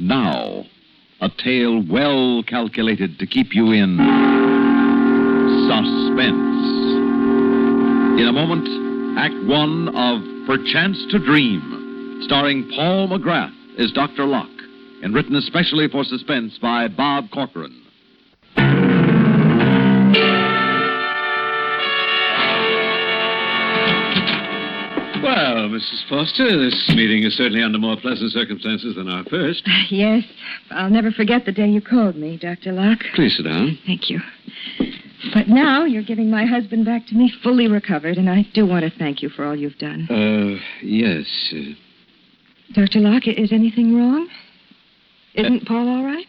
And now, a tale well calculated to keep you in suspense. In a moment, Act One of Perchance to Dream, starring Paul McGrath as Dr. Locke, and written especially for Suspense by Bob Corcoran. Well, Mrs. Foster, this meeting is certainly under more pleasant circumstances than our first. Yes. I'll never forget the day you called me, Dr. Locke. Please sit down. Thank you. But now you're giving my husband back to me fully recovered, and I do want to thank you for all you've done. Yes. Dr. Locke, is anything wrong? Isn't Paul all right?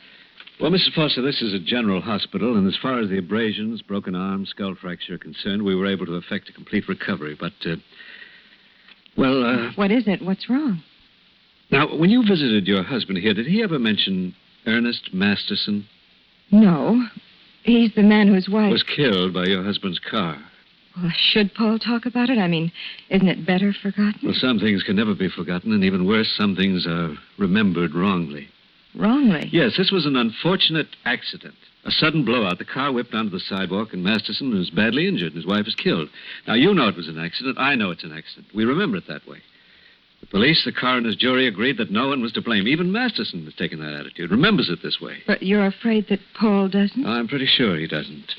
Well, Mrs. Foster, this is a general hospital, and as far as the abrasions, broken arm, skull fracture are concerned, we were able to effect a complete recovery. But, What is it? What's wrong? Now, when you visited your husband here, did he ever mention Ernest Masterson? No. He's the man whose wife... Was killed by your husband's car. Well, should Paul talk about it? I mean, isn't it better forgotten? Well, some things can never be forgotten, and even worse, some things are remembered wrongly. Wrongly? Yes, this was an unfortunate accident. A sudden blowout. The car whipped onto the sidewalk, and Masterson was badly injured, and his wife was killed. Now, you know it was an accident. I know it's an accident. We remember it that way. The police, the coroner's jury agreed that no one was to blame. Even Masterson has taken that attitude, remembers it this way. But you're afraid that Paul doesn't? I'm pretty sure he doesn't.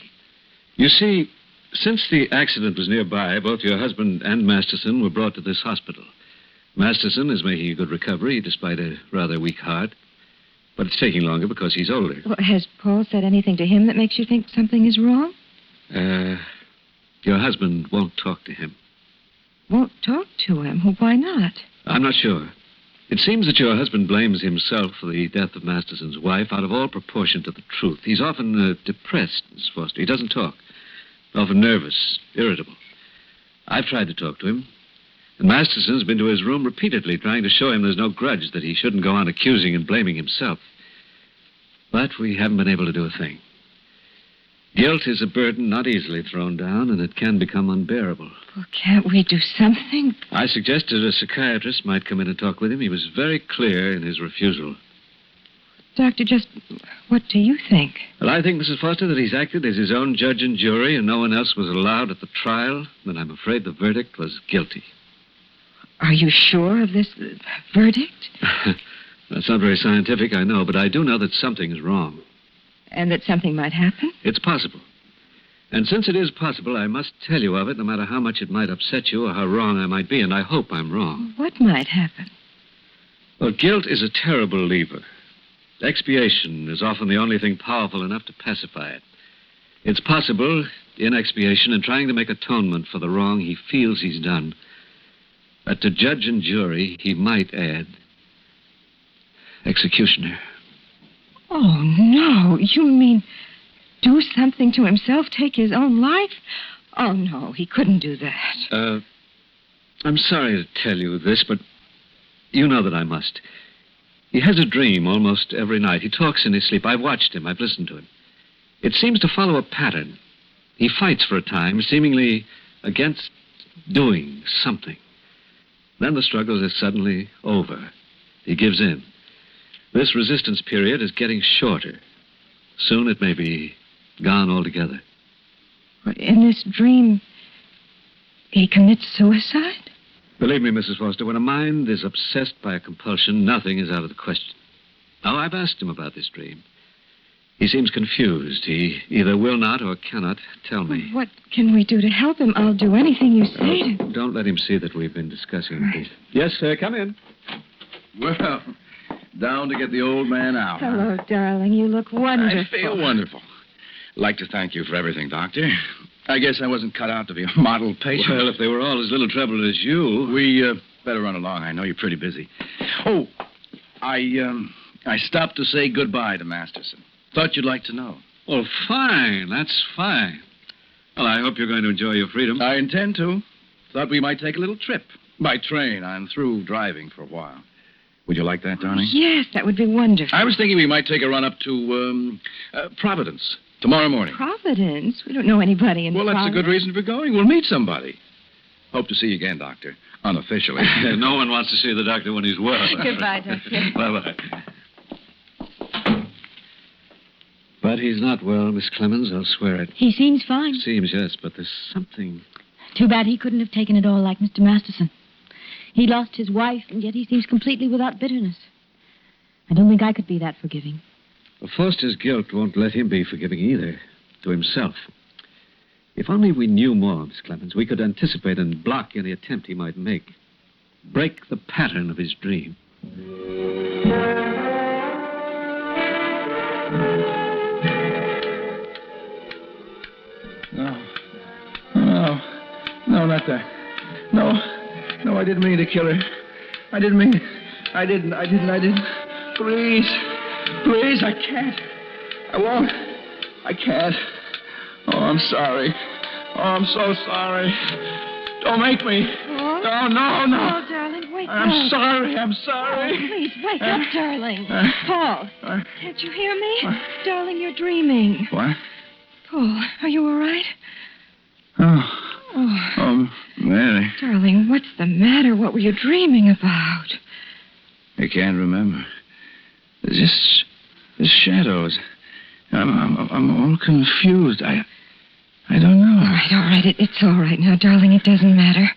You see, since the accident was nearby, both your husband and Masterson were brought to this hospital. Masterson is making a good recovery, despite a rather weak heart. But it's taking longer because he's older. Well, has Paul said anything to him that makes you think something is wrong? Your husband won't talk to him. Won't talk to him? Well, why not? I'm not sure. It seems that your husband blames himself for the death of Masterson's wife out of all proportion to the truth. He's often depressed, Miss Foster. He doesn't talk. Often nervous, irritable. I've tried to talk to him. And Masterson's been to his room repeatedly, trying to show him there's no grudge, that he shouldn't go on accusing and blaming himself. But we haven't been able to do a thing. Guilt is a burden not easily thrown down, and it can become unbearable. Well, can't we do something? I suggested a psychiatrist might come in and talk with him. He was very clear in his refusal. Doctor, just what do you think? Well, I think, Mrs. Foster, that he's acted as his own judge and jury, and no one else was allowed at the trial, and I'm afraid the verdict was guilty. Are you sure of this verdict? That's not very scientific, I know, but I do know that something is wrong. And that something might happen? It's possible. And since it is possible, I must tell you of it, no matter how much it might upset you or how wrong I might be, and I hope I'm wrong. What might happen? Well, guilt is a terrible lever. Expiation is often the only thing powerful enough to pacify it. It's possible, in expiation and trying to make atonement for the wrong he feels he's done, that to judge and jury, he might add executioner. Oh, no. You mean do something to himself, take his own life? Oh, no, he couldn't do that. I'm sorry to tell you this, but you know that I must. He has a dream almost every night. He talks in his sleep. I've watched him. I've listened to him. It seems to follow a pattern. He fights for a time, seemingly against doing something. Then the struggle is suddenly over. He gives in. This resistance period is getting shorter. Soon it may be gone altogether. In this dream, he commits suicide? Believe me, Mrs. Foster, when a mind is obsessed by a compulsion, nothing is out of the question. Now, I've asked him about this dream. He seems confused. He either will not or cannot tell me. What can we do to help him? I'll do anything you say. Don't let him see that we've been discussing this. Yes, sir, come in. Well, down to get the old man out. Hello, darling. You look wonderful. I feel wonderful. I'd like to thank you for everything, Doctor. I guess I wasn't cut out to be a model patient. Well, if they were all as little trouble as you... We better run along. I know you're pretty busy. Oh, I stopped to say goodbye to Masterson. Thought you'd like to know. Oh, fine. That's fine. Well, I hope you're going to enjoy your freedom. I intend to. Thought we might take a little trip. By train. I'm through driving for a while. Would you like that, darling? Yes, that would be wonderful. I was thinking we might take a run up to Providence tomorrow morning. Providence? We don't know anybody in Well, that's a good reason for going. We'll meet somebody. Hope to see you again, Doctor. Unofficially. No one wants to see the doctor when he's well. Goodbye, Doctor. Bye-bye. he's not well, Miss Clemens. I'll swear it. He seems fine. Seems, yes, but there's something... Too bad he couldn't have taken it all like Mr. Masterson. He lost his wife, and yet he seems completely without bitterness. I don't think I could be that forgiving. Well, Foster's guilt won't let him be forgiving either, to himself. If only we knew more, Miss Clemens, we could anticipate and block any attempt he might make. Break the pattern of his dream. No, not that. No, I didn't mean to kill her. I didn't. Please, I can't. I won't. I can't. Oh, I'm sorry. Oh, I'm so sorry. Don't make me. Paul? No. Oh, darling, wake up. I'm sorry. Oh, please, wake up, darling. Paul, can't you hear me? Darling, you're dreaming. What? Paul, are you all right? Oh, Mary. Darling, what's the matter? What were you dreaming about? I can't remember. There's just shadows. I'm all confused. I don't know. All right. It's all right now, darling. It doesn't matter.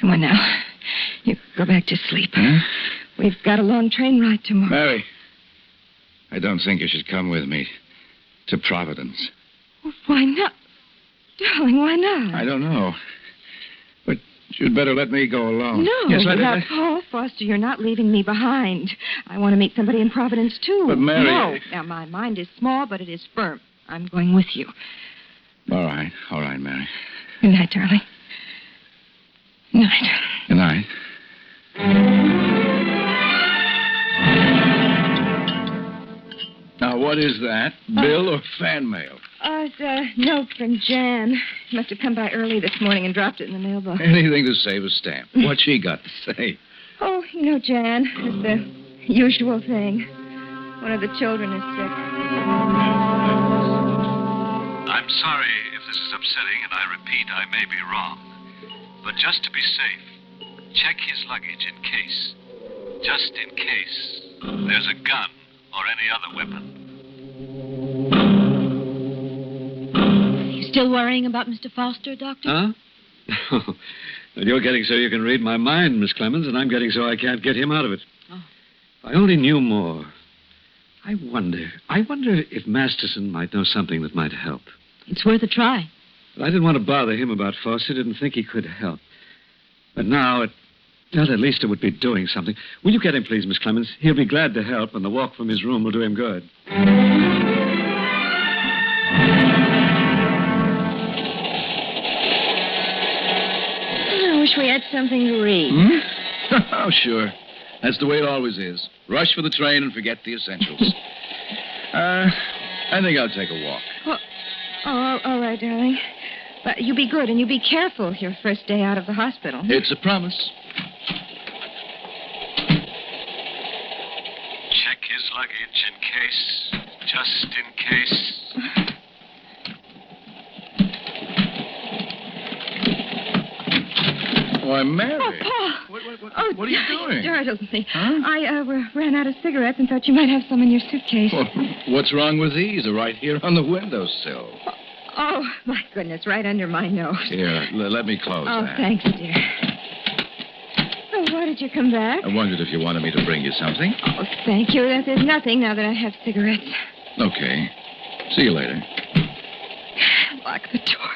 Come on now. You go back to sleep. Huh? We've got a long train ride tomorrow. Mary, I don't think you should come with me to Providence. Why not? Darling, why not? I don't know. But you'd better let me go alone. No, Yes, let Paul Foster, you're not leaving me behind. I want to meet somebody in Providence, too. But, Mary... No. Now, my mind is small, but it is firm. I'm going with you. All right, Mary. Good night, darling. Good night. Good night. Now, what is that? Bill or fan mail? It's a note from Jan. Must have come by early this morning and dropped it in the mailbox. Anything to save a stamp. What's she got to say? Oh, Jan. It's the usual thing. One of the children is sick. I'm sorry if this is upsetting, and I repeat, I may be wrong. But just to be safe, check his luggage in case. Just in case there's a gun or any other weapon. You still worrying about Mr. Foster, Doctor? Huh? Well, you're getting so you can read my mind, Miss Clemens, and I'm getting so I can't get him out of it. Oh. If I only knew more. I wonder if Masterson might know something that might help. It's worth a try. But I didn't want to bother him about Foster. Didn't think he could help. But now, at least it would be doing something. Will you get him, please, Miss Clemens? He'll be glad to help, and the walk from his room will do him good. I wish we had something to read. Oh, sure. That's the way it always is. Rush for the train and forget the essentials. I think I'll take a walk. All right, darling. But you be good and you be careful your first day out of the hospital. It's a promise. Check his luggage in case. Just in case. Why, Mary. Oh, Paul. What are you doing? Startled me. Huh? I ran out of cigarettes and thought you might have some in your suitcase. Well, what's wrong with these? They're right here on the windowsill. Oh, my goodness, right under my nose. Here, let me close that. Thanks, dear. Oh, why did you come back? I wondered if you wanted me to bring you something. Oh, thank you. There's nothing now that I have cigarettes. Okay. See you later. Lock the door.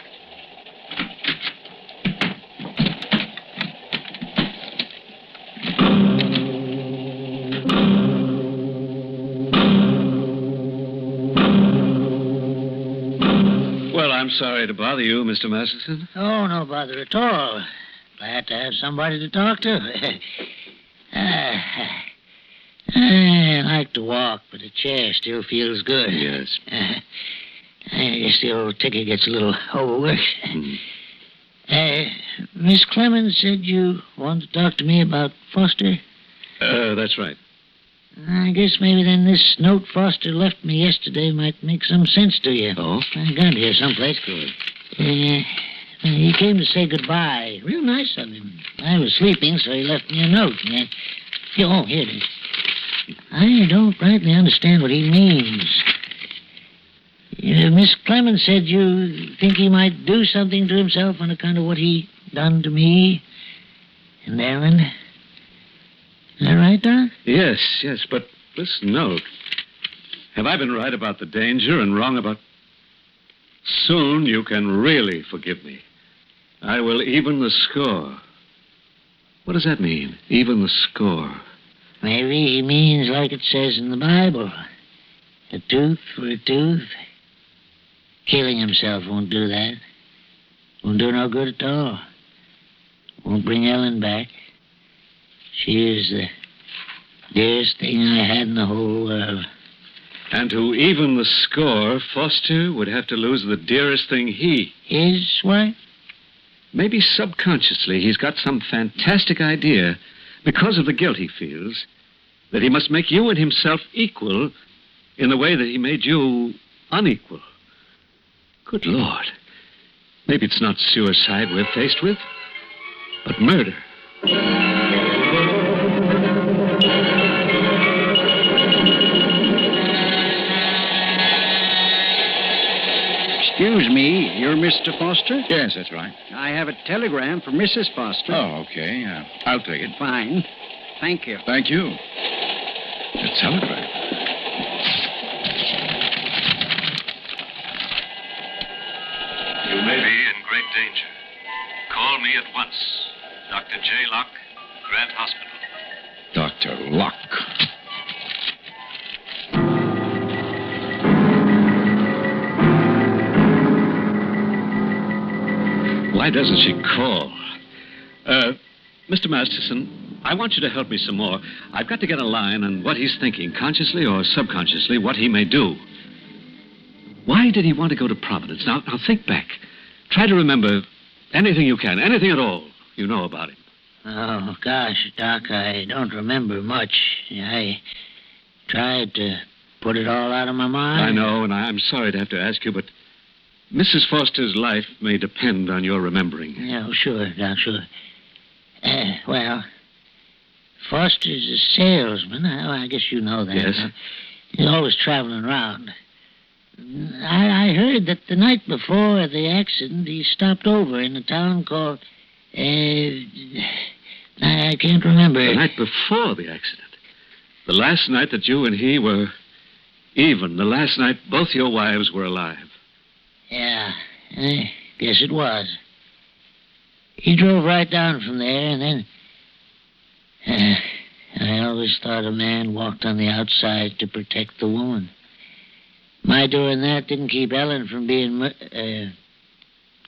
I'm sorry to bother you, Mr. Masterson. Oh, no bother at all. Glad to have somebody to talk to. I like to walk, but the chair still feels good. Yes. I guess the old ticker gets a little overworked. Miss Clemens said you wanted to talk to me about Foster? That's right. I guess maybe then this note Foster left me yesterday might make some sense to you. Oh? I got it here someplace. Good. He came to say goodbye. Real nice of him. I was sleeping, so he left me a note. Here it is. I don't rightly understand what he means. Miss Clemens said you think he might do something to himself on account of what he done to me and Ellen. Is that right, Doc? Yes, but listen, note. Have I been right about the danger and wrong about... Soon you can really forgive me. I will even the score. What does that mean, even the score? Maybe he means like it says in the Bible. A tooth for a tooth. Killing himself won't do that. Won't do no good at all. Won't bring Ellen back. She is the dearest thing I had in the whole world. And to even the score, Foster would have to lose the dearest thing he... His wife? Maybe subconsciously he's got some fantastic idea, because of the guilt he feels, that he must make you and himself equal in the way that he made you unequal. Good Lord. Maybe it's not suicide we're faced with, but murder. Excuse me, you're Mr. Foster? Yes, that's right. I have a telegram from Mrs. Foster. Oh, okay. I'll take it. Fine. Thank you. Thank you. A telegram. You may be in great danger. Call me at once. Dr. J. Locke, Grant Hospital. Dr. Locke. Why doesn't she call? Mr. Masterson, I want you to help me some more. I've got to get a line on what he's thinking, consciously or subconsciously, what he may do. Why did he want to go to Providence? Now think back. Try to remember anything you can, anything at all you know about him. Oh, gosh, Doc, I don't remember much. I tried to put it all out of my mind. I know, and I'm sorry to have to ask you, but Mrs. Foster's life may depend on your remembering. Yeah, sure, Doc, sure. Well, Foster's a salesman. I guess you know that. Yes. Huh? He's always traveling around. I heard that the night before the accident, he stopped over in a town called... I can't remember. The night before the accident. The last night that you and he were even. The last night both your wives were alive. Yeah, I guess it was. He drove right down from there, and then... I always thought a man walked on the outside to protect the woman. My doing that didn't keep Ellen from being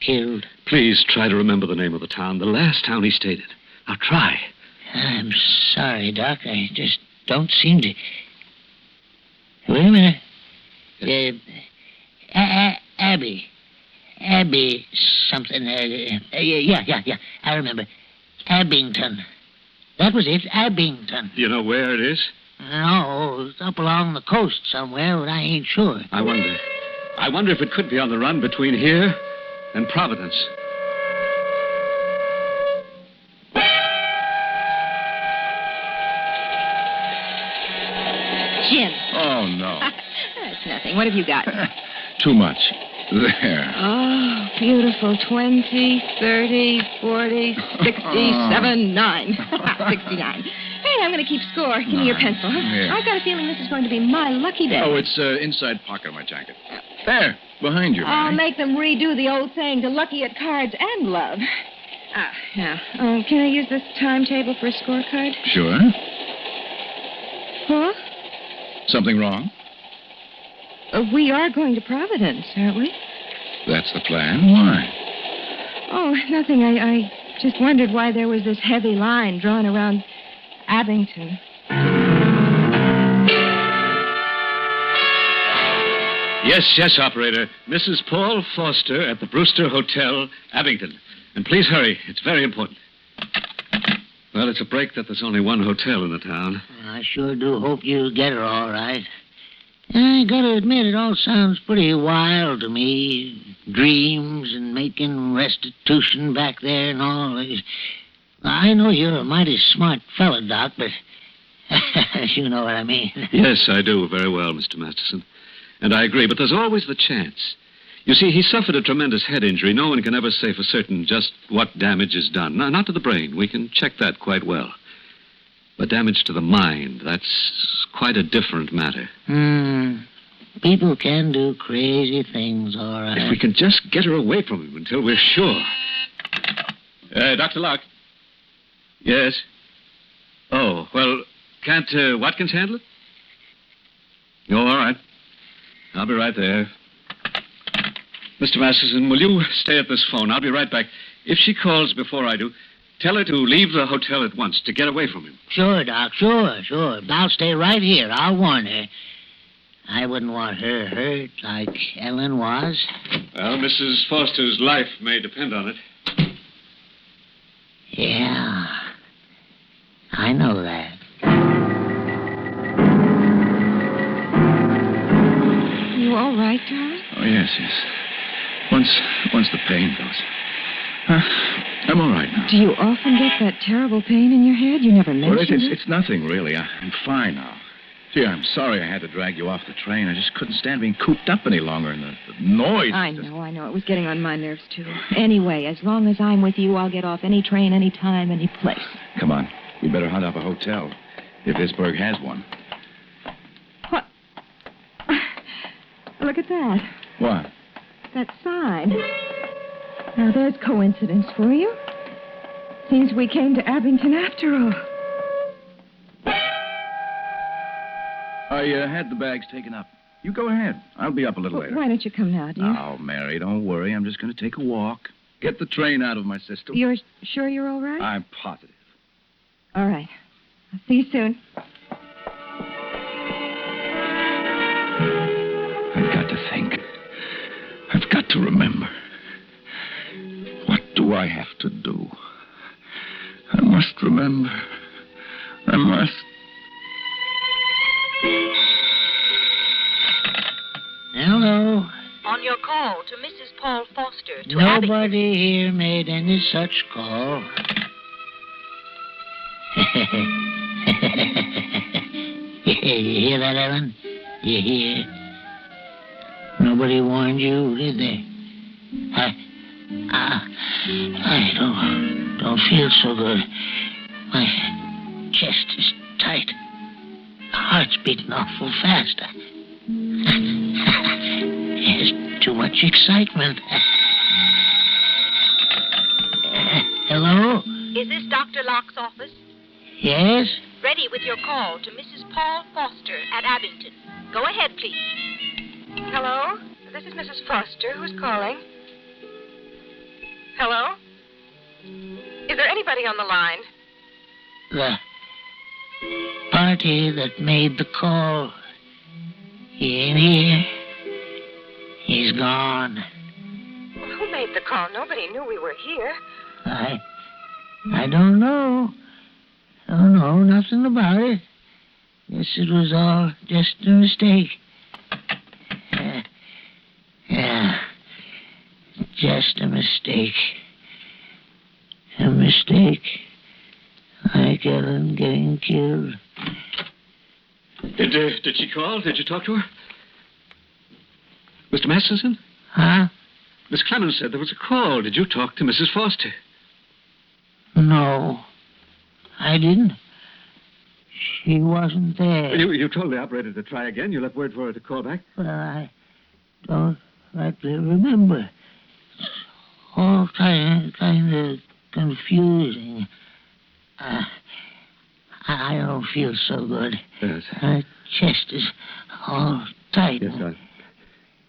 killed. Please try to remember the name of the town, the last town he stayed at. Now try. I'm sorry, Doc. I just don't seem to... Wait a minute. Abby. Abby something. Yeah. I remember. Abington. That was it, Abington. Do you know where it is? No, it's up along the coast somewhere, but I ain't sure. I wonder if it could be on the run between here and Providence. Jim. Oh, no. That's nothing. What have you got? Too much. There. Oh, beautiful. 20, 30, 40, 67, 9. 69. Hey, I'm going to keep score. Give me your pencil, huh? Yeah. I've got a feeling this is going to be my lucky day. Oh, it's inside pocket of my jacket. There, behind you. I'll Mary. make them redo the old saying to lucky at cards and love. Now, can I use this timetable for a scorecard? Sure. Huh? Something wrong? We are going to Providence, aren't we? That's the plan. Why? Oh, nothing. I just wondered why there was this heavy line drawn around Abington. Yes, operator. Mrs. Paul Foster at the Brewster Hotel, Abington. And please hurry. It's very important. Well, it's a break that there's only one hotel in the town. I sure do hope you'll get her all right. I gotta admit, it all sounds pretty wild to me. Dreams and making restitution back there and all. I know you're a mighty smart fella, Doc, but you know what I mean. Yes, I do very well, Mr. Masterson. And I agree, but there's always the chance. You see, he suffered a tremendous head injury. No one can ever say for certain just what damage is done. No, not to the brain. We can check that quite well. But damage to the mind, that's quite a different matter. People can do crazy things, all right. If we can just get her away from him until we're sure. Dr. Locke. Yes? Oh, well, can't Watkins handle it? Oh, all right. I'll be right there. Mr. Masterson, will you stay at this phone? I'll be right back. If she calls before I do, tell her to leave the hotel at once, to get away from him. Sure, Doc, sure. I'll stay right here. I'll warn her. I wouldn't want her hurt like Ellen was. Well, Mrs. Foster's life may depend on it. Yeah, I know that. You all right, darling? Oh, yes. Once the pain goes. I'm all right now. Do you often get that terrible pain in your head? You never mentioned it. It's nothing, really. I'm fine now. Gee, I'm sorry I had to drag you off the train. I just couldn't stand being cooped up any longer, and the noise... I know. It was getting on my nerves, too. Anyway, as long as I'm with you, I'll get off any train, any time, any place. Come on. We better hunt up a hotel, if this burg has one. What? Look at that. What? That sign. Now, there's coincidence for you. Seems we came to Abington after all. I had the bags taken up. You go ahead. I'll be up a little later. Why don't you come now, dear? Oh, Mary, don't worry. I'm just going to take a walk. Get the train out of my system. You're sure you're all right? I'm positive. All right. I'll see you soon. I've got to think. I've got to remember. What do I have to do? I must remember. I must. Hello. On your call to Mrs. Paul Foster to Nobody here made any such call. You hear that, Ellen? You hear? Nobody warned you, did they? I don't feel so good. My chest is tight. The heart's beating awful fast. There's too much excitement. Hello? Is this Dr. Locke's office? Yes? Ready with your call to Mrs. Paul Foster at Abington. Go ahead, please. Hello? This is Mrs. Foster. Who's calling? Hello? Is there anybody on the line? The party that made the call. He ain't here. He's gone. Well, who made the call? Nobody knew we were here. I don't know. Don't know nothing about it. Guess it was all just a mistake. Yeah. Just a mistake. A mistake. Like Ellen getting killed. Did she call? Did you talk to her? Mr. Masterson? Huh? Miss Clemens said there was a call. Did you talk to Mrs. Foster? No. I didn't. She wasn't there. You told the operator to try again. You left word for her to call back? Well, I don't rightly remember. It's all kind of confusing. I don't feel so good. Yes. My chest is all tight. Yes,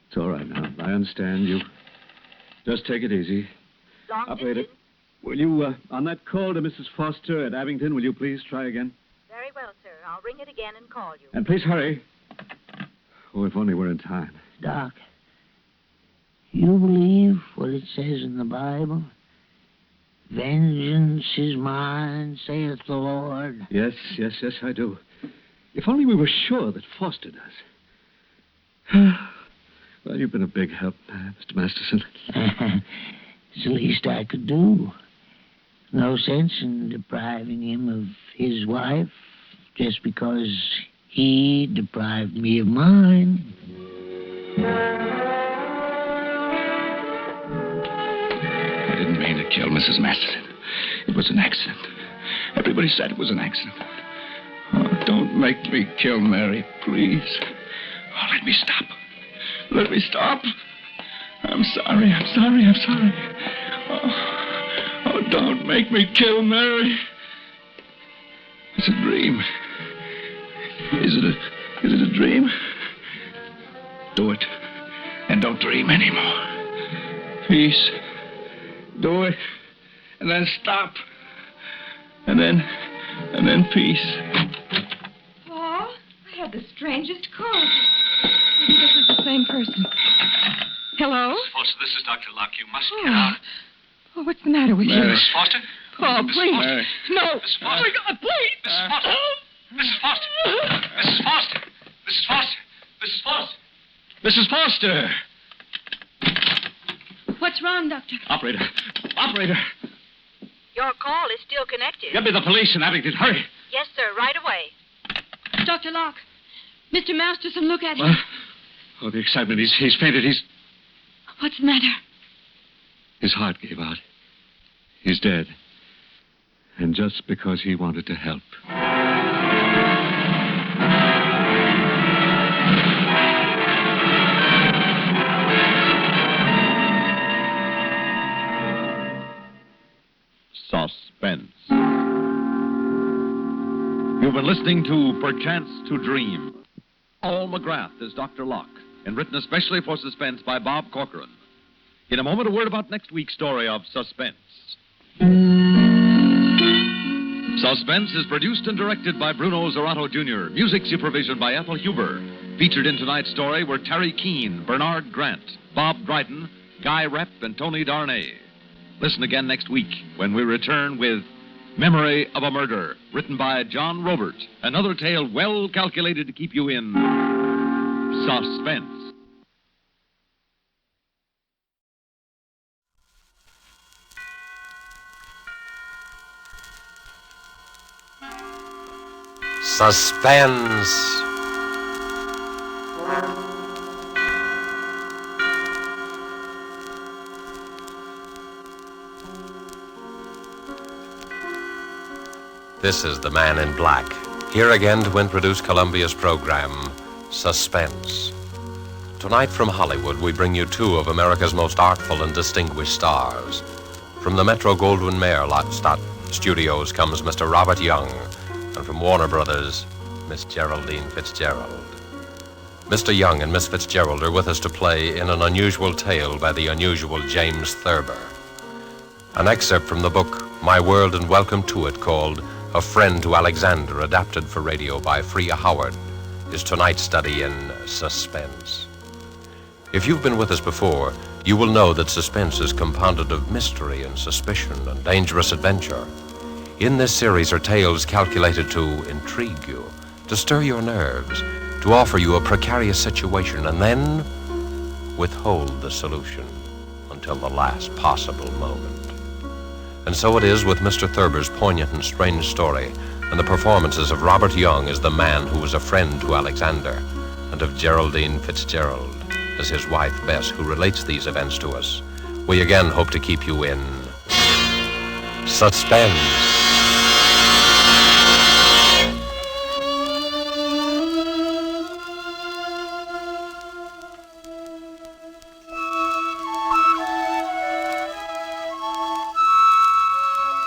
it's all right now. I understand. You just take it easy. Operator, will you, on that call to Mrs. Foster at Abington, will you please try again? Very well, sir. I'll ring it again and call you. And please hurry. Oh, if only we're in time. Doc, you believe what it says in the Bible? Vengeance is mine, saith the Lord. Yes, I do. If only we were sure that Foster does. Well, you've been a big help, Mr. Masterson. It's the least I could do. No sense in depriving him of his wife just because he deprived me of mine. I didn't mean to kill Mrs. Masterson. It was an accident. Everybody said it was an accident. Oh, don't make me kill Mary, please. Oh, let me stop. Let me stop. I'm sorry. Oh, don't make me kill Mary. It's a dream. Is it a dream? Do it. And don't dream anymore. Peace. Do it. And then stop. And then peace. Paul, I had the strangest call. Maybe this is the same person. Hello? Miss Foster, this is Dr. Locke. You must get out. Oh, what's the matter with you? Mary. Miss Foster? Oh, Miss please. Foster. No. Miss Oh, Foster. my God, please. Mrs. Foster. Mrs. Foster. Mrs. Foster. Mrs. Foster. Mrs. Foster. Mrs. Foster. What's wrong, Doctor? Operator. Your call is still connected. Get me the police in Abington. Hurry. Yes, sir, right away. Dr. Locke. Mr. Masterson, look at him. Oh, the excitement. He's fainted. What's the matter? His heart gave out. He's dead. And just because he wanted to help. Suspense. You've been listening to Perchance to Dream. Paul McGrath is Dr. Locke, and written especially for Suspense by Bob Corcoran. In a moment, a word about next week's story of Suspense. Suspense is produced and directed by Bruno Zerato Jr., music supervision by Ethel Huber. Featured in tonight's story were Terry Keane, Bernard Grant, Bob Dryden, Guy Repp, and Tony Darnay. Listen again next week when we return with Memory of a Murder, written by John Robert. Another tale well calculated to keep you in suspense. Suspense. This is the Man in Black, here again to introduce Columbia's program, Suspense. Tonight from Hollywood, we bring you two of America's most artful and distinguished stars. From the Metro-Goldwyn-Mayer Studios comes Mr. Robert Young, and from Warner Brothers, Miss Geraldine Fitzgerald. Mr. Young and Miss Fitzgerald are with us to play in an unusual tale by the unusual James Thurber. An excerpt from the book, My World and Welcome to It, called A Friend to Alexander, adapted for radio by Freya Howard, is tonight's study in suspense. If you've been with us before, you will know that suspense is compounded of mystery and suspicion and dangerous adventure. In this series are tales calculated to intrigue you, to stir your nerves, to offer you a precarious situation, and then withhold the solution until the last possible moment. And so it is with Mr. Thurber's poignant and strange story, and the performances of Robert Young as the man who was a friend to Alexander, and of Geraldine Fitzgerald as his wife Bess, who relates these events to us. We again hope to keep you in suspense.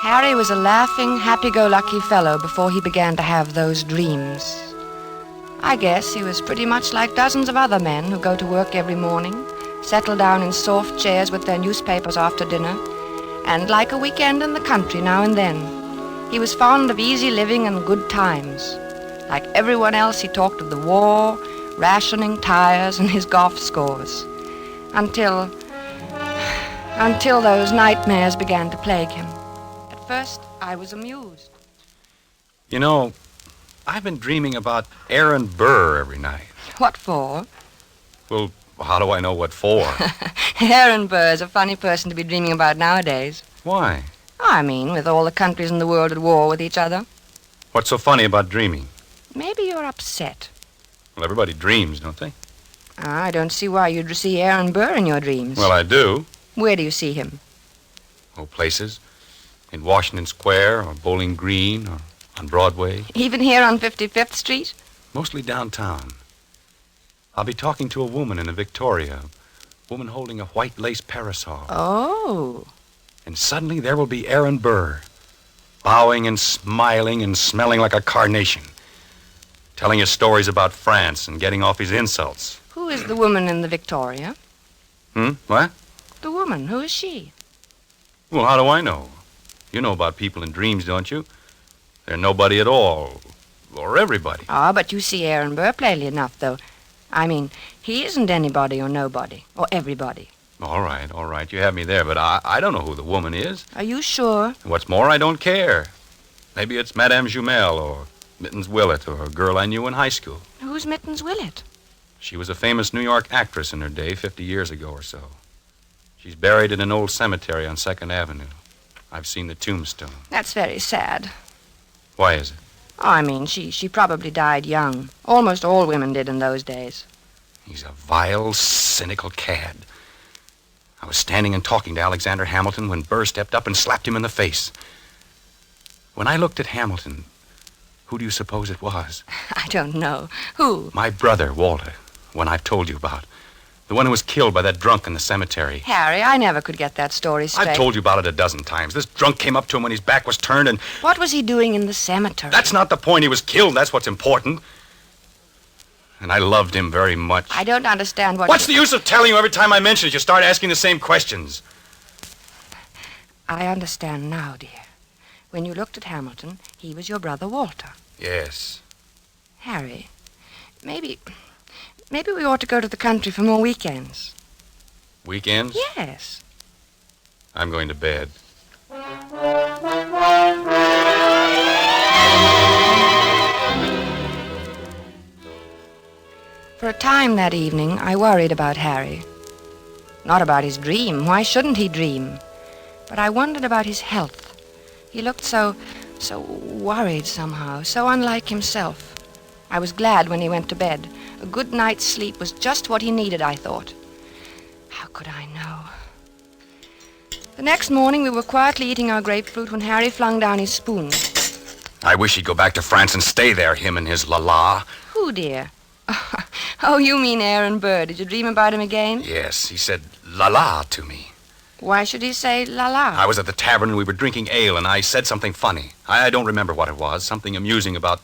Harry was a laughing, happy-go-lucky fellow before he began to have those dreams. I guess he was pretty much like dozens of other men who go to work every morning, settle down in soft chairs with their newspapers after dinner, and like a weekend in the country now and then. He was fond of easy living and good times. Like everyone else, he talked of the war, rationing, tires, and his golf scores. Until those nightmares began to plague him. At first, I was amused. You know, I've been dreaming about Aaron Burr every night. What for? Well, how do I know what for? Aaron Burr is a funny person to be dreaming about nowadays. Why? I mean, with all the countries in the world at war with each other. What's so funny about dreaming? Maybe you're upset. Well, everybody dreams, don't they? I don't see why you'd see Aaron Burr in your dreams. Well, I do. Where do you see him? Oh, places. In Washington Square or Bowling Green or on Broadway. Even here on 55th Street? Mostly downtown. I'll be talking to a woman in a Victoria. A woman holding a white lace parasol. Oh. And suddenly there will be Aaron Burr. Bowing and smiling and smelling like a carnation. Telling his stories about France and getting off his insults. Who is the woman in the Victoria? What? The woman. Who is she? Well, how do I know? You know about people in dreams, don't you? They're nobody at all. Or everybody. Ah, but you see Aaron Burr plainly enough, though. I mean, he isn't anybody or nobody. Or everybody. All right. You have me there, but I don't know who the woman is. Are you sure? What's more, I don't care. Maybe it's Madame Jumel or Mittens Willett or a girl I knew in high school. Who's Mittens Willett? She was a famous New York actress in her day, 50 years ago or so. She's buried in an old cemetery on 2nd Avenue. I've seen the tombstone. That's very sad. Why is it? Oh, I mean, she probably died young. Almost all women did in those days. He's a vile, cynical cad. I was standing and talking to Alexander Hamilton when Burr stepped up and slapped him in the face. When I looked at Hamilton, who do you suppose it was? I don't know. Who? My brother, Walter, the one I've told you about. The one who was killed by that drunk in the cemetery. Harry, I never could get that story straight. I've told you about it a dozen times. This drunk came up to him when his back was turned and... What was he doing in the cemetery? That's not the point. He was killed. That's what's important. And I loved him very much. I don't understand what... What's the use of telling you every time I mention it? You start asking the same questions. I understand now, dear. When you looked at Hamilton, he was your brother Walter. Yes. Harry, maybe we ought to go to the country for more weekends. Weekends? Yes. I'm going to bed. For a time that evening, I worried about Harry. Not about his dream. Why shouldn't he dream? But I wondered about his health. He looked so worried somehow, so unlike himself. I was glad when he went to bed. A good night's sleep was just what he needed, I thought. How could I know? The next morning, we were quietly eating our grapefruit when Harry flung down his spoon. I wish he'd go back to France and stay there, him and his la-la. Who, dear? Oh, you mean Aaron Burr. Did you dream about him again? Yes, he said la-la to me. Why should he say la-la? I was at the tavern and we were drinking ale, and I said something funny. I don't remember what it was. Something amusing about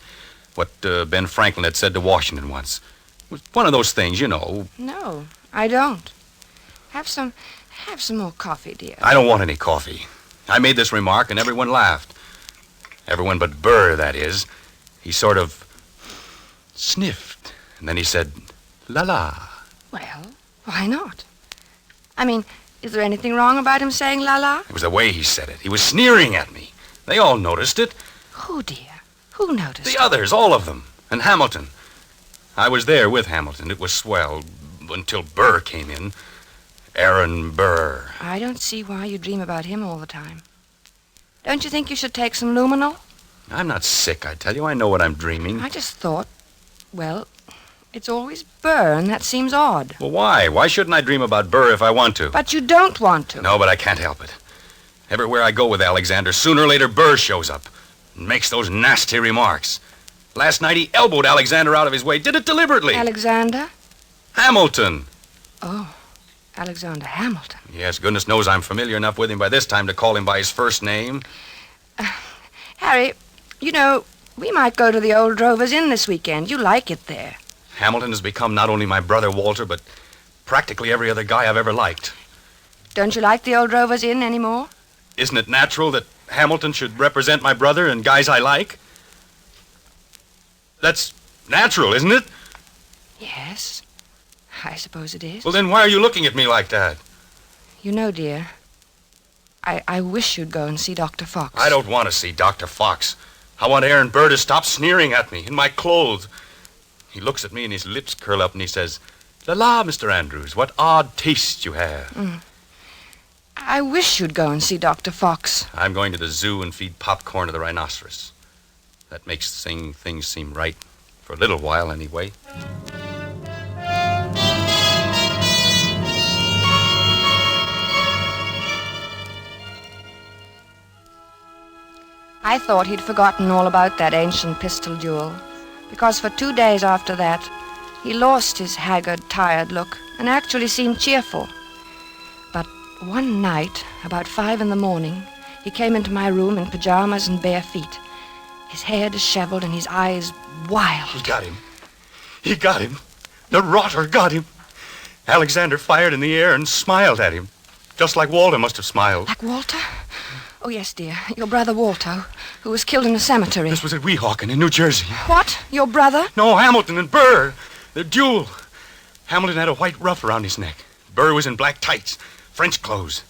what Ben Franklin had said to Washington once. It was one of those things, you know. No, I don't. Have some more coffee, dear. I don't want any coffee. I made this remark and everyone laughed. Everyone but Burr, that is. He sort of sniffed, and then he said, la-la. Well, why not? I mean, is there anything wrong about him saying la-la? It was the way he said it. He was sneering at me. They all noticed it. Who, dear? Who noticed The it? others, all of them. And Hamilton. I was there with Hamilton. It was swell until Burr came in. Aaron Burr. I don't see why you dream about him all the time. Don't you think you should take some luminol? I'm not sick, I tell you. I know what I'm dreaming. I just thought, well, it's always Burr, and that seems odd. Well, why? Why shouldn't I dream about Burr if I want to? But you don't want to. No, but I can't help it. Everywhere I go with Alexander, sooner or later Burr shows up and makes those nasty remarks. Last night he elbowed Alexander out of his way. Did it deliberately. Alexander? Hamilton. Oh, Alexander Hamilton. Yes, goodness knows I'm familiar enough with him by this time to call him by his first name. Harry, you know, we might go to the old Drovers Inn this weekend. You like it there. Hamilton has become not only my brother Walter, but practically every other guy I've ever liked. Don't you like the old Drovers Inn anymore? Isn't it natural that Hamilton should represent my brother and guys I like? That's natural, isn't it? Yes, I suppose it is. Well, then why are you looking at me like that? You know, dear, I wish you'd go and see Dr. Fox. I don't want to see Dr. Fox. I want Aaron Burr to stop sneering at me in my clothes. He looks at me and his lips curl up and he says, "La, Mr. Andrews, what odd taste you have." I wish you'd go and see Dr. Fox. I'm going to the zoo and feed popcorn to the rhinoceros. That makes things seem right. For a little while, anyway. I thought he'd forgotten all about that ancient pistol duel, because for 2 days after that, he lost his haggard, tired look and actually seemed cheerful. But one night, about 5 a.m, he came into my room in pajamas and bare feet, his hair disheveled and his eyes wild. He got him. He got him. The rotter got him. Alexander fired in the air and smiled at him, just like Walter must have smiled. Like Walter? Oh, yes, dear. Your brother Walter, who was killed in a cemetery. This was at Weehawken in New Jersey. What? Your brother? No, Hamilton and Burr. The duel. Hamilton had a white ruff around his neck. Burr was in black tights, French clothes.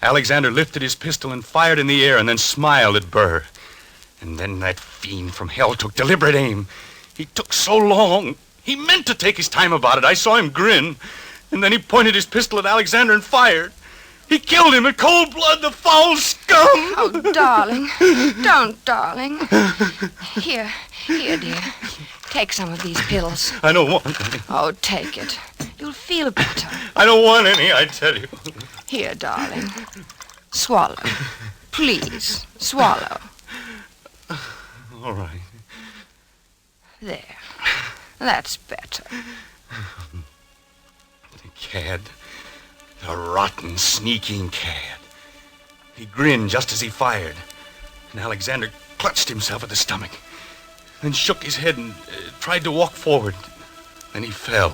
Alexander lifted his pistol and fired in the air and then smiled at Burr. And then that fiend from hell took deliberate aim. He took so long. He meant to take his time about it. I saw him grin. And then he pointed his pistol at Alexander and fired. He killed him in cold blood, the foul scum! Oh, darling. Don't, darling. Here, dear. Take some of these pills. I don't want any. Oh, take it. You'll feel better. I don't want any, I tell you. Here, darling. Swallow. Please, swallow. All right. There. That's better. The cad. The rotten, sneaking cad. He grinned just as he fired. And Alexander clutched himself at the stomach. Then shook his head and tried to walk forward. Then he fell.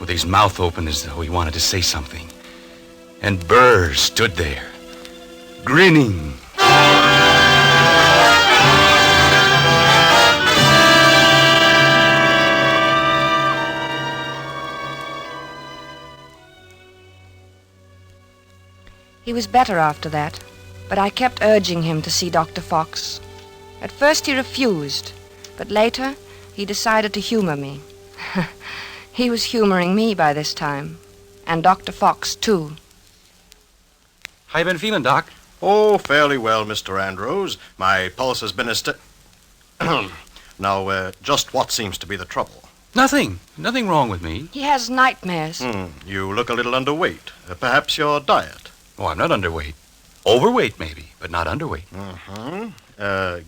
With his mouth open as though he wanted to say something. And Burr stood there, grinning. He was better after that, but I kept urging him to see Dr. Fox. At first he refused, but later he decided to humor me. He was humoring me by this time, and Dr. Fox, too. How you been feeling, Doc? Oh, fairly well, Mr. Andrews. My pulse has been Now, just what seems to be the trouble? Nothing. Nothing wrong with me. He has nightmares. You look a little underweight. Perhaps your diet. Oh, I'm not underweight. Overweight, maybe, but not underweight.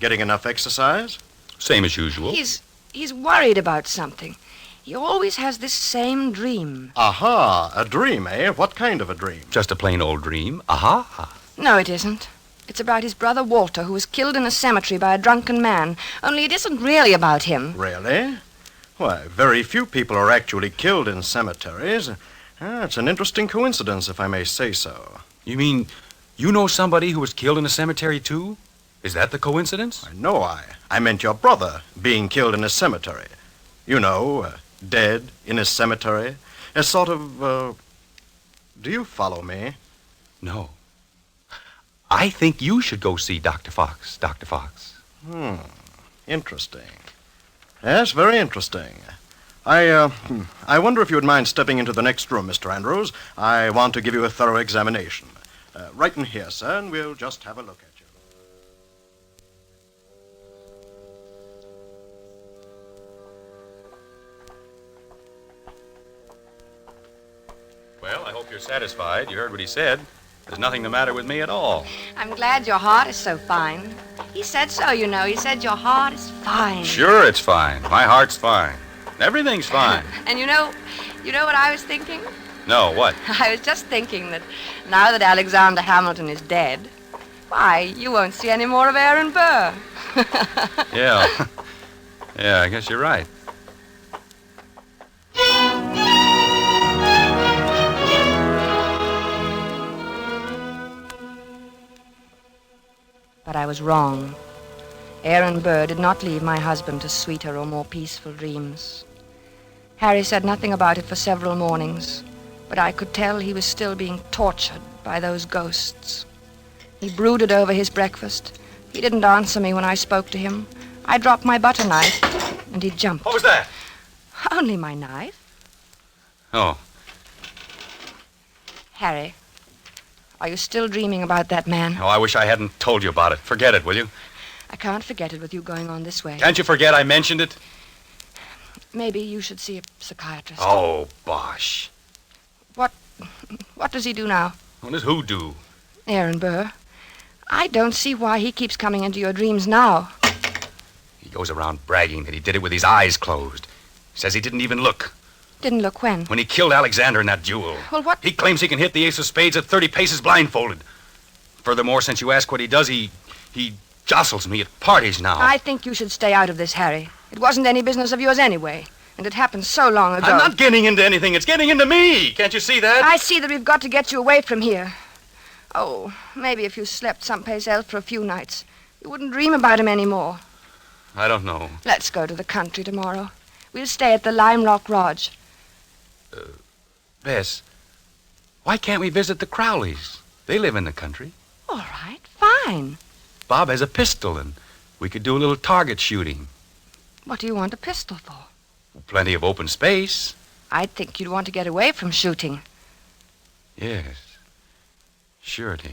Getting enough exercise? Same as usual. He's worried about something. He always has this same dream. Aha, a dream, eh? What kind of a dream? Just a plain old dream. Aha. No, it isn't. It's about his brother Walter, who was killed in a cemetery by a drunken man. Only it isn't really about him. Really? Why, very few people are actually killed in cemeteries. It's an interesting coincidence, if I may say so. You mean you know somebody who was killed in a cemetery, too? Is that the coincidence? No, I meant your brother being killed in a cemetery. You know, dead in a cemetery. A sort of, do you follow me? No. I think you should go see Dr. Fox, Dr. Fox. Interesting. Yes, very interesting. I wonder if you would mind stepping into the next room, Mr. Andrews. I want to give you a thorough examination. Right in here, sir, and we'll just have a look at you. Well, I hope you're satisfied. You heard what he said. There's nothing the matter with me at all. I'm glad your heart is so fine. He said so, you know. He said your heart is fine. Sure, it's fine. My heart's fine. Everything's fine. And you know what I was thinking? No, what? I was just thinking that now that Alexander Hamilton is dead, why, you won't see any more of Aaron Burr. Yeah. Yeah, I guess you're right. But I was wrong. Aaron Burr did not leave my husband to sweeter or more peaceful dreams. Harry said nothing about it for several mornings, but I could tell he was still being tortured by those ghosts. He brooded over his breakfast. He didn't answer me when I spoke to him. I dropped my butter knife, and he jumped. What was that? Only my knife. Oh. Harry, are you still dreaming about that man? Oh, I wish I hadn't told you about it. Forget it, will you? I can't forget it with you going on this way. Can't you forget I mentioned it? Maybe you should see a psychiatrist. Oh, bosh. What does he do now? What does who do? Aaron Burr. I don't see why he keeps coming into your dreams now. He goes around bragging that he did it with his eyes closed. Says he didn't even look. Didn't look when? When he killed Alexander in that duel. Well, what? He claims he can hit the ace of spades at 30 paces blindfolded. Furthermore, since you ask what he does, he jostles me at parties now. I think you should stay out of this, Harry. It wasn't any business of yours anyway. And it happened so long ago. I'm not getting into anything. It's getting into me. Can't you see that? I see that we've got to get you away from here. Oh, maybe if you slept someplace else for a few nights, you wouldn't dream about him anymore. I don't know. Let's go to the country tomorrow. We'll stay at the Lime Rock Lodge. Bess, why can't we visit the Crowleys? They live in the country. All right, fine. Bob has a pistol, and we could do a little target shooting. What do you want a pistol for? Plenty of open space. I'd think you'd want to get away from shooting. Yes. Sure, dear.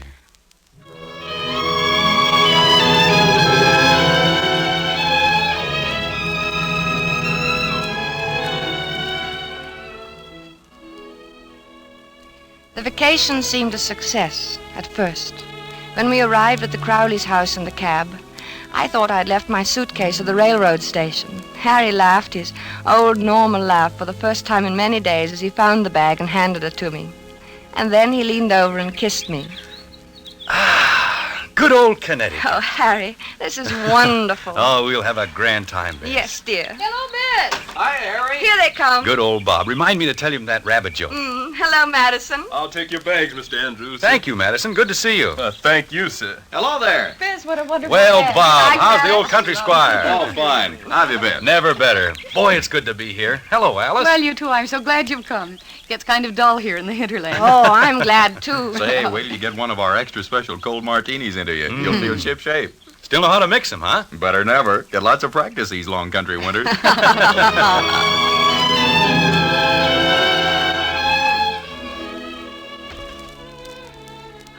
The vacation seemed a success at first. When we arrived at the Crowleys' house in the cab, I thought I'd left my suitcase at the railroad station. Harry laughed his old normal laugh for the first time in many days as he found the bag and handed it to me. And then he leaned over and kissed me. Good old Connecticut. Oh, Harry, this is wonderful. Oh, we'll have a grand time, Bess. Yes, dear. Hello, Miss. Hi, Harry. Here they come. Good old Bob. Remind me to tell him that rabbit joke. Hello, Madison. I'll take your bags, Mr. Andrews. Thank you, Madison. Good to see you. Thank you, sir. Hello there. Biz, what a wonderful Well, day. Bob, Hi, how's the Dad. old country squire? Oh, fine. How have you been? Never better. Boy, it's good to be here. Hello, Alice. Well, you two, I'm so glad you've come. It gets kind of dull here in the hinterland. Oh, I'm glad, too. Say, wait till you get one of our extra special cold martinis into you. You'll feel ship-shape. Still know how to mix them, huh? Better than ever. Get lots of practice these long country winters.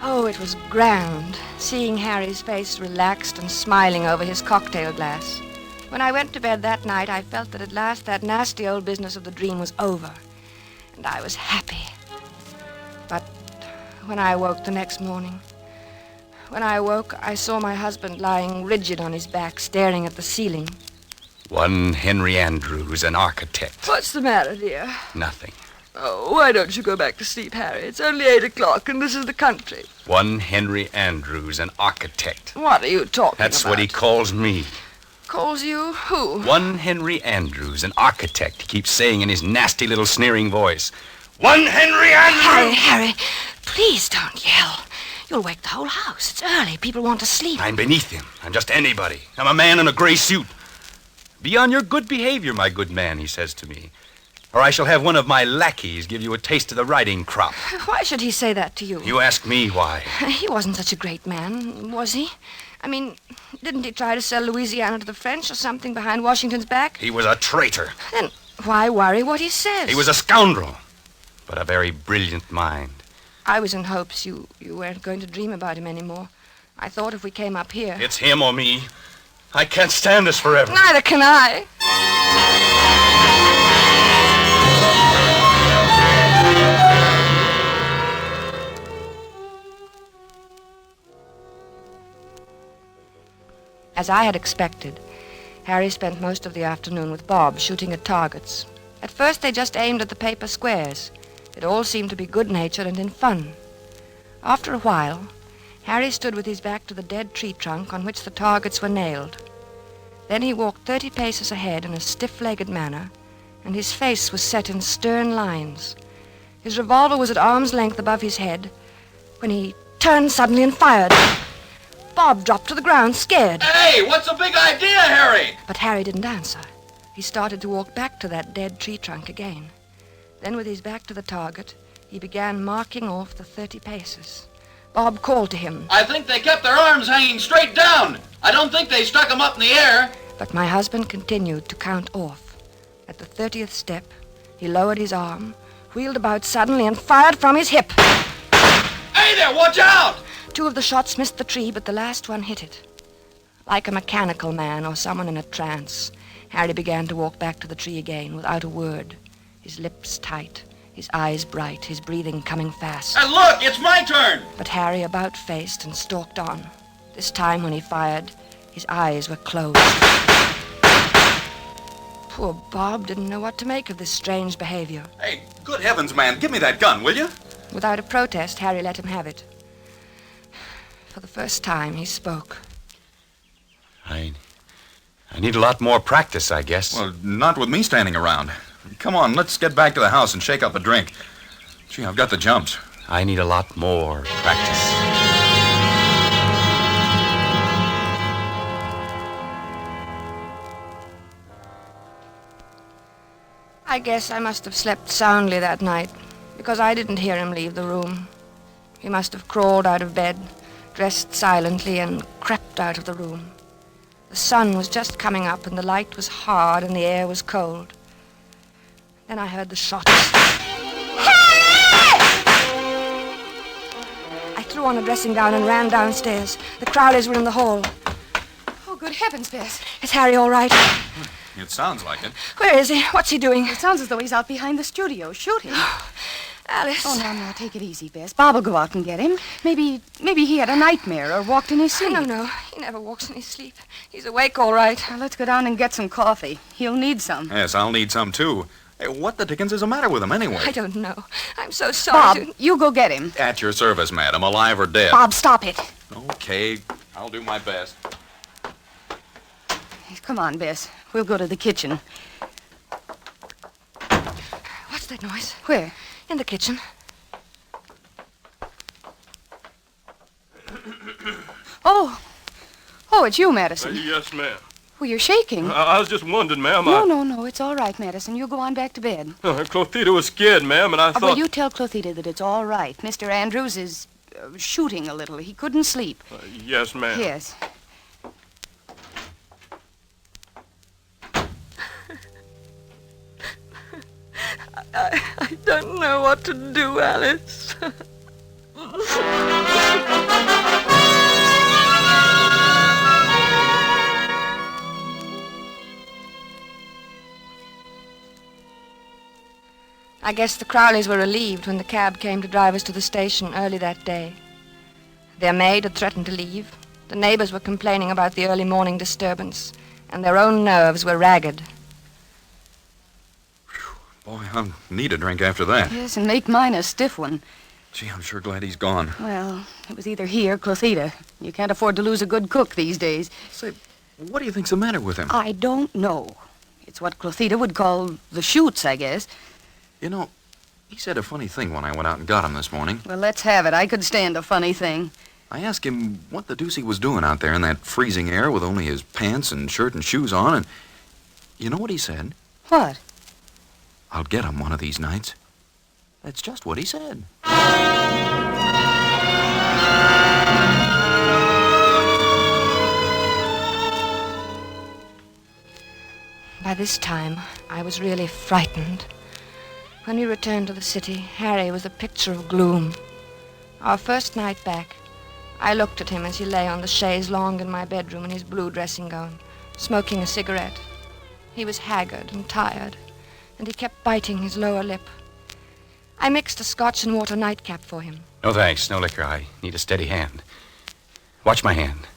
Oh, it was grand, seeing Harry's face relaxed and smiling over his cocktail glass. When I went to bed that night, I felt that at last that nasty old business of the dream was over, and I was happy. But when I woke the next morning, I saw my husband lying rigid on his back, staring at the ceiling. One Henry Andrews, an architect. What's the matter, dear? Nothing. Oh, why don't you go back to sleep, Harry? It's only 8 o'clock, and this is the country. One Henry Andrews, an architect. What are you talking That's about? what he calls me. Calls you who? One Henry Andrews, an architect, he keeps saying in his nasty little sneering voice. One Henry Andrews! Harry, please don't yell. You'll wake the whole house. It's early. People want to sleep. I'm beneath him. I'm just anybody. I'm a man in a gray suit. Be on your good behavior, my good man, he says to me. Or I shall have one of my lackeys give you a taste of the riding crop. Why should he say that to you? You ask me why. He wasn't such a great man, was he? I mean, didn't he try to sell Louisiana to the French or something behind Washington's back? He was a traitor. Then why worry what he says? He was a scoundrel, but a very brilliant mind. I was in hopes you weren't going to dream about him anymore. I thought if we came up here... It's him or me. I can't stand this forever. Neither can I. As I had expected, Harry spent most of the afternoon with Bob shooting at targets. At first they just aimed at the paper squares. It all seemed to be good-natured and in fun. After a while, Harry stood with his back to the dead tree trunk on which the targets were nailed. Then he walked 30 paces ahead in a stiff-legged manner, and his face was set in stern lines. His revolver was at arm's length above his head when he turned suddenly and fired. Bob dropped to the ground, scared. Hey, what's the big idea, Harry? But Harry didn't answer. He started to walk back to that dead tree trunk again. Then, with his back to the target, he began marking off the 30 paces. Bob called to him. I think they kept their arms hanging straight down. I don't think they stuck them up in the air. But my husband continued to count off. At the 30th step, he lowered his arm, wheeled about suddenly, and fired from his hip. Hey there, watch out! 2 of the shots missed the tree, but the last one hit it. Like a mechanical man or someone in a trance, Harry began to walk back to the tree again without a word, his lips tight, his eyes bright, his breathing coming fast. And look, it's my turn! But Harry about-faced and stalked on. This time when he fired, his eyes were closed. Poor Bob didn't know what to make of this strange behavior. Hey, good heavens, man, give me that gun, will you? Without a protest, Harry let him have it. For the first time, he spoke. I need a lot more practice, I guess. Well, not with me standing around. Come on, let's get back to the house and shake up a drink. Gee, I've got the jumps. I need a lot more practice. I guess I must have slept soundly that night, because I didn't hear him leave the room. He must have crawled out of bed, dressed silently, and crept out of the room. The sun was just coming up, and the light was hard, and the air was cold. Then I heard the shots. Harry! I threw on a dressing gown and ran downstairs. The Crowleys were in the hall. Oh, good heavens, Bess. Is Harry all right? It sounds like it. Where is he? What's he doing? It sounds as though he's out behind the studio shooting. Alice. Oh, no, take it easy, Bess. Bob will go out and get him. Maybe he had a nightmare or walked in his sleep. No. He never walks in his sleep. He's awake all right. Now, let's go down and get some coffee. He'll need some. Yes, I'll need some, too. Hey, what the dickens is the matter with him, anyway? I don't know. I'm so sorry. Bob, you go get him. At your service, madam, alive or dead. Bob, stop it. Okay, I'll do my best. Come on, Bess. We'll go to the kitchen. What's that noise? Where? In the kitchen. Oh, it's you, Madison. Yes, ma'am. Well, you're shaking. I was just wondering, ma'am. No. It's all right, Madison. You go on back to bed. Clothita was scared, ma'am, and I thought... Well, you tell Clothita that it's all right. Mr. Andrews is shooting a little. He couldn't sleep. Yes, ma'am. Yes. I don't know what to do, Alice. I guess the Crowleys were relieved when the cab came to drive us to the station early that day. Their maid had threatened to leave. The neighbors were complaining about the early morning disturbance, and their own nerves were ragged. Boy, I'll need a drink after that. Yes, and make mine a stiff one. Gee, I'm sure glad he's gone. Well, it was either he or Clothita. You can't afford to lose a good cook these days. Say, what do you think's the matter with him? I don't know. It's what Clothita would call the shoots, I guess. You know, he said a funny thing when I went out and got him this morning. Well, let's have it. I could stand a funny thing. I asked him what the deuce he was doing out there in that freezing air with only his pants and shirt and shoes on, and you know what he said? What? I'll get him one of these nights. That's just what he said. By this time, I was really frightened. When we returned to the city, Harry was a picture of gloom. Our first night back, I looked at him as he lay on the chaise longue in my bedroom in his blue dressing gown, smoking a cigarette. He was haggard and tired, and he kept biting his lower lip. I mixed a scotch and water nightcap for him. No, thanks. No liquor. I need a steady hand. Watch my hand.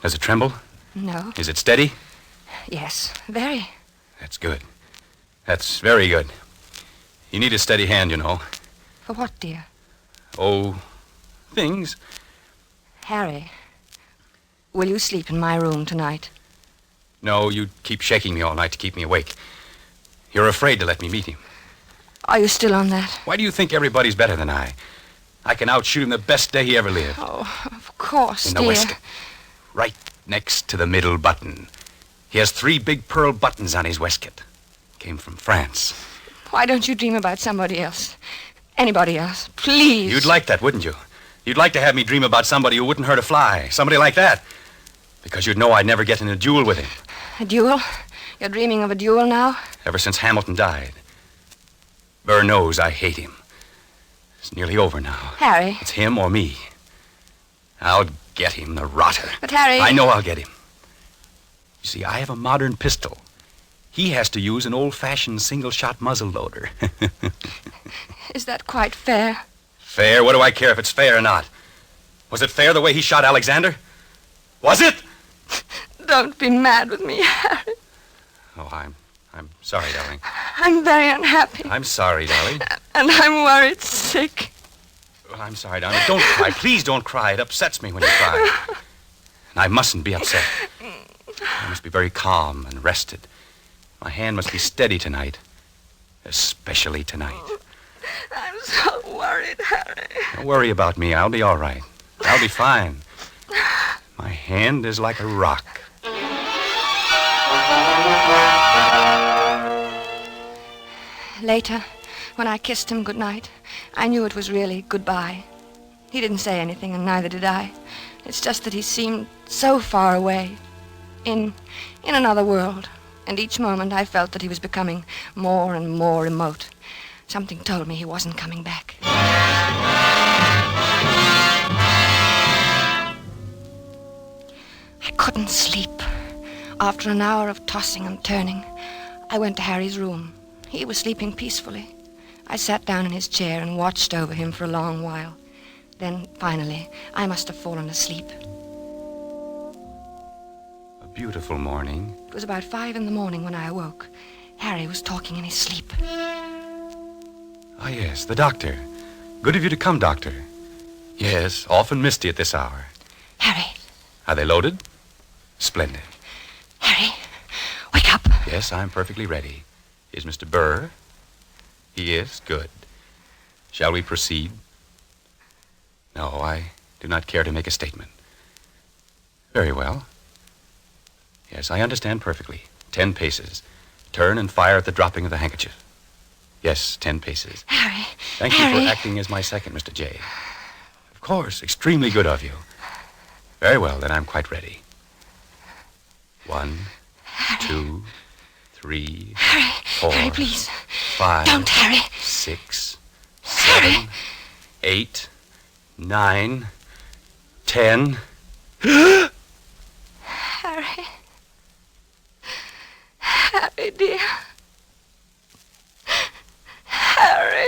Does it tremble? No. Is it steady? Yes, very. That's good. That's very good. You need a steady hand, you know. For what, dear? Oh, things. Harry, will you sleep in my room tonight? No, you keep shaking me all night to keep me awake. You're afraid to let me meet him. Are you still on that? Why do you think everybody's better than I? I can outshoot him the best day he ever lived. Oh, of course, in the dear. waistcoat. Right next to the middle button. He has 3 big pearl buttons on his waistcoat. Came from France. Why don't you dream about somebody else? Anybody else, please. You'd like that, wouldn't you? You'd like to have me dream about somebody who wouldn't hurt a fly. Somebody like that. Because you'd know I'd never get in a duel with him. A duel? You're dreaming of a duel now? Ever since Hamilton died. Burr knows I hate him. It's nearly over now. Harry. It's him or me. I'll get him, the rotter. But, Harry... I know I'll get him. You see, I have a modern pistol. He has to use an old-fashioned single-shot muzzle loader. Is that quite fair? Fair? What do I care if it's fair or not? Was it fair the way he shot Alexander? Was it? Don't be mad with me, Harry. Oh, I'm sorry, darling. I'm very unhappy. I'm sorry, darling. And I'm worried sick. Well, I'm sorry, darling. Don't cry. Please don't cry. It upsets me when you cry. And I mustn't be upset. I must be very calm and rested. My hand must be steady tonight. Especially tonight. I'm so worried, Harry. Don't worry about me. I'll be all right. I'll be fine. My hand is like a rock. Later, when I kissed him goodnight, I knew it was really goodbye. He didn't say anything, and neither did I. It's just that he seemed so far away, in another world, and each moment I felt that he was becoming more and more remote. Something told me he wasn't coming back. I couldn't sleep. After an hour of tossing and turning, I went to Harry's room. He was sleeping peacefully. I sat down in his chair and watched over him for a long while. Then, finally, I must have fallen asleep. A beautiful morning. It was about 5 a.m. when I awoke. Harry was talking in his sleep. Ah, yes, the doctor. Good of you to come, doctor. Yes, often misty at this hour. Harry. Are they loaded? Splendid. Harry, wake up. Yes, I'm perfectly ready. Is Mr. Burr? He is? Good. Shall we proceed? No, I do not care to make a statement. Very well. Yes, I understand perfectly. 10 paces. Turn and fire at the dropping of the handkerchief. Yes, 10 paces. Harry. Thank you for acting as my second, Mr. J. Of course, extremely good of you. Very well, then I'm quite ready. 1, 2, 3, Harry. 4, Harry, please. 5, Don't, Harry. 6, 7, 8, 9, 10. Harry. Harry, dear. Harry.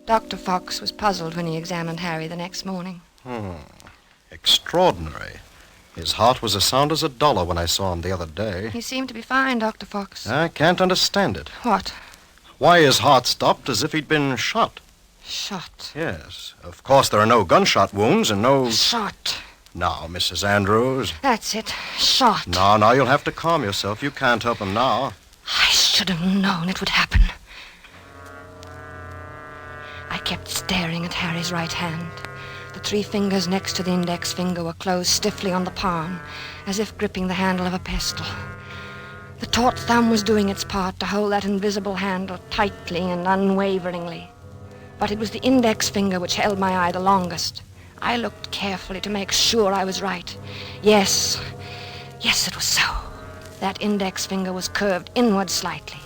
Dr. Fox was puzzled when he examined Harry the next morning. Extraordinary. His heart was as sound as $1 when I saw him the other day. He seemed to be fine, Dr. Fox. I can't understand it. What? Why his heart stopped as if he'd been shot. Shot? Yes. Of course, there are no gunshot wounds and no... Shot. Now, Mrs. Andrews. That's it. Shot. No, you'll have to calm yourself. You can't help him now. I should have known it would happen. I kept staring at Harry's right hand. The 3 fingers next to the index finger were closed stiffly on the palm, as if gripping the handle of a pistol. The taut thumb was doing its part to hold that invisible handle tightly and unwaveringly. But it was the index finger which held my eye the longest. I looked carefully to make sure I was right. Yes, it was so. That index finger was curved inward slightly,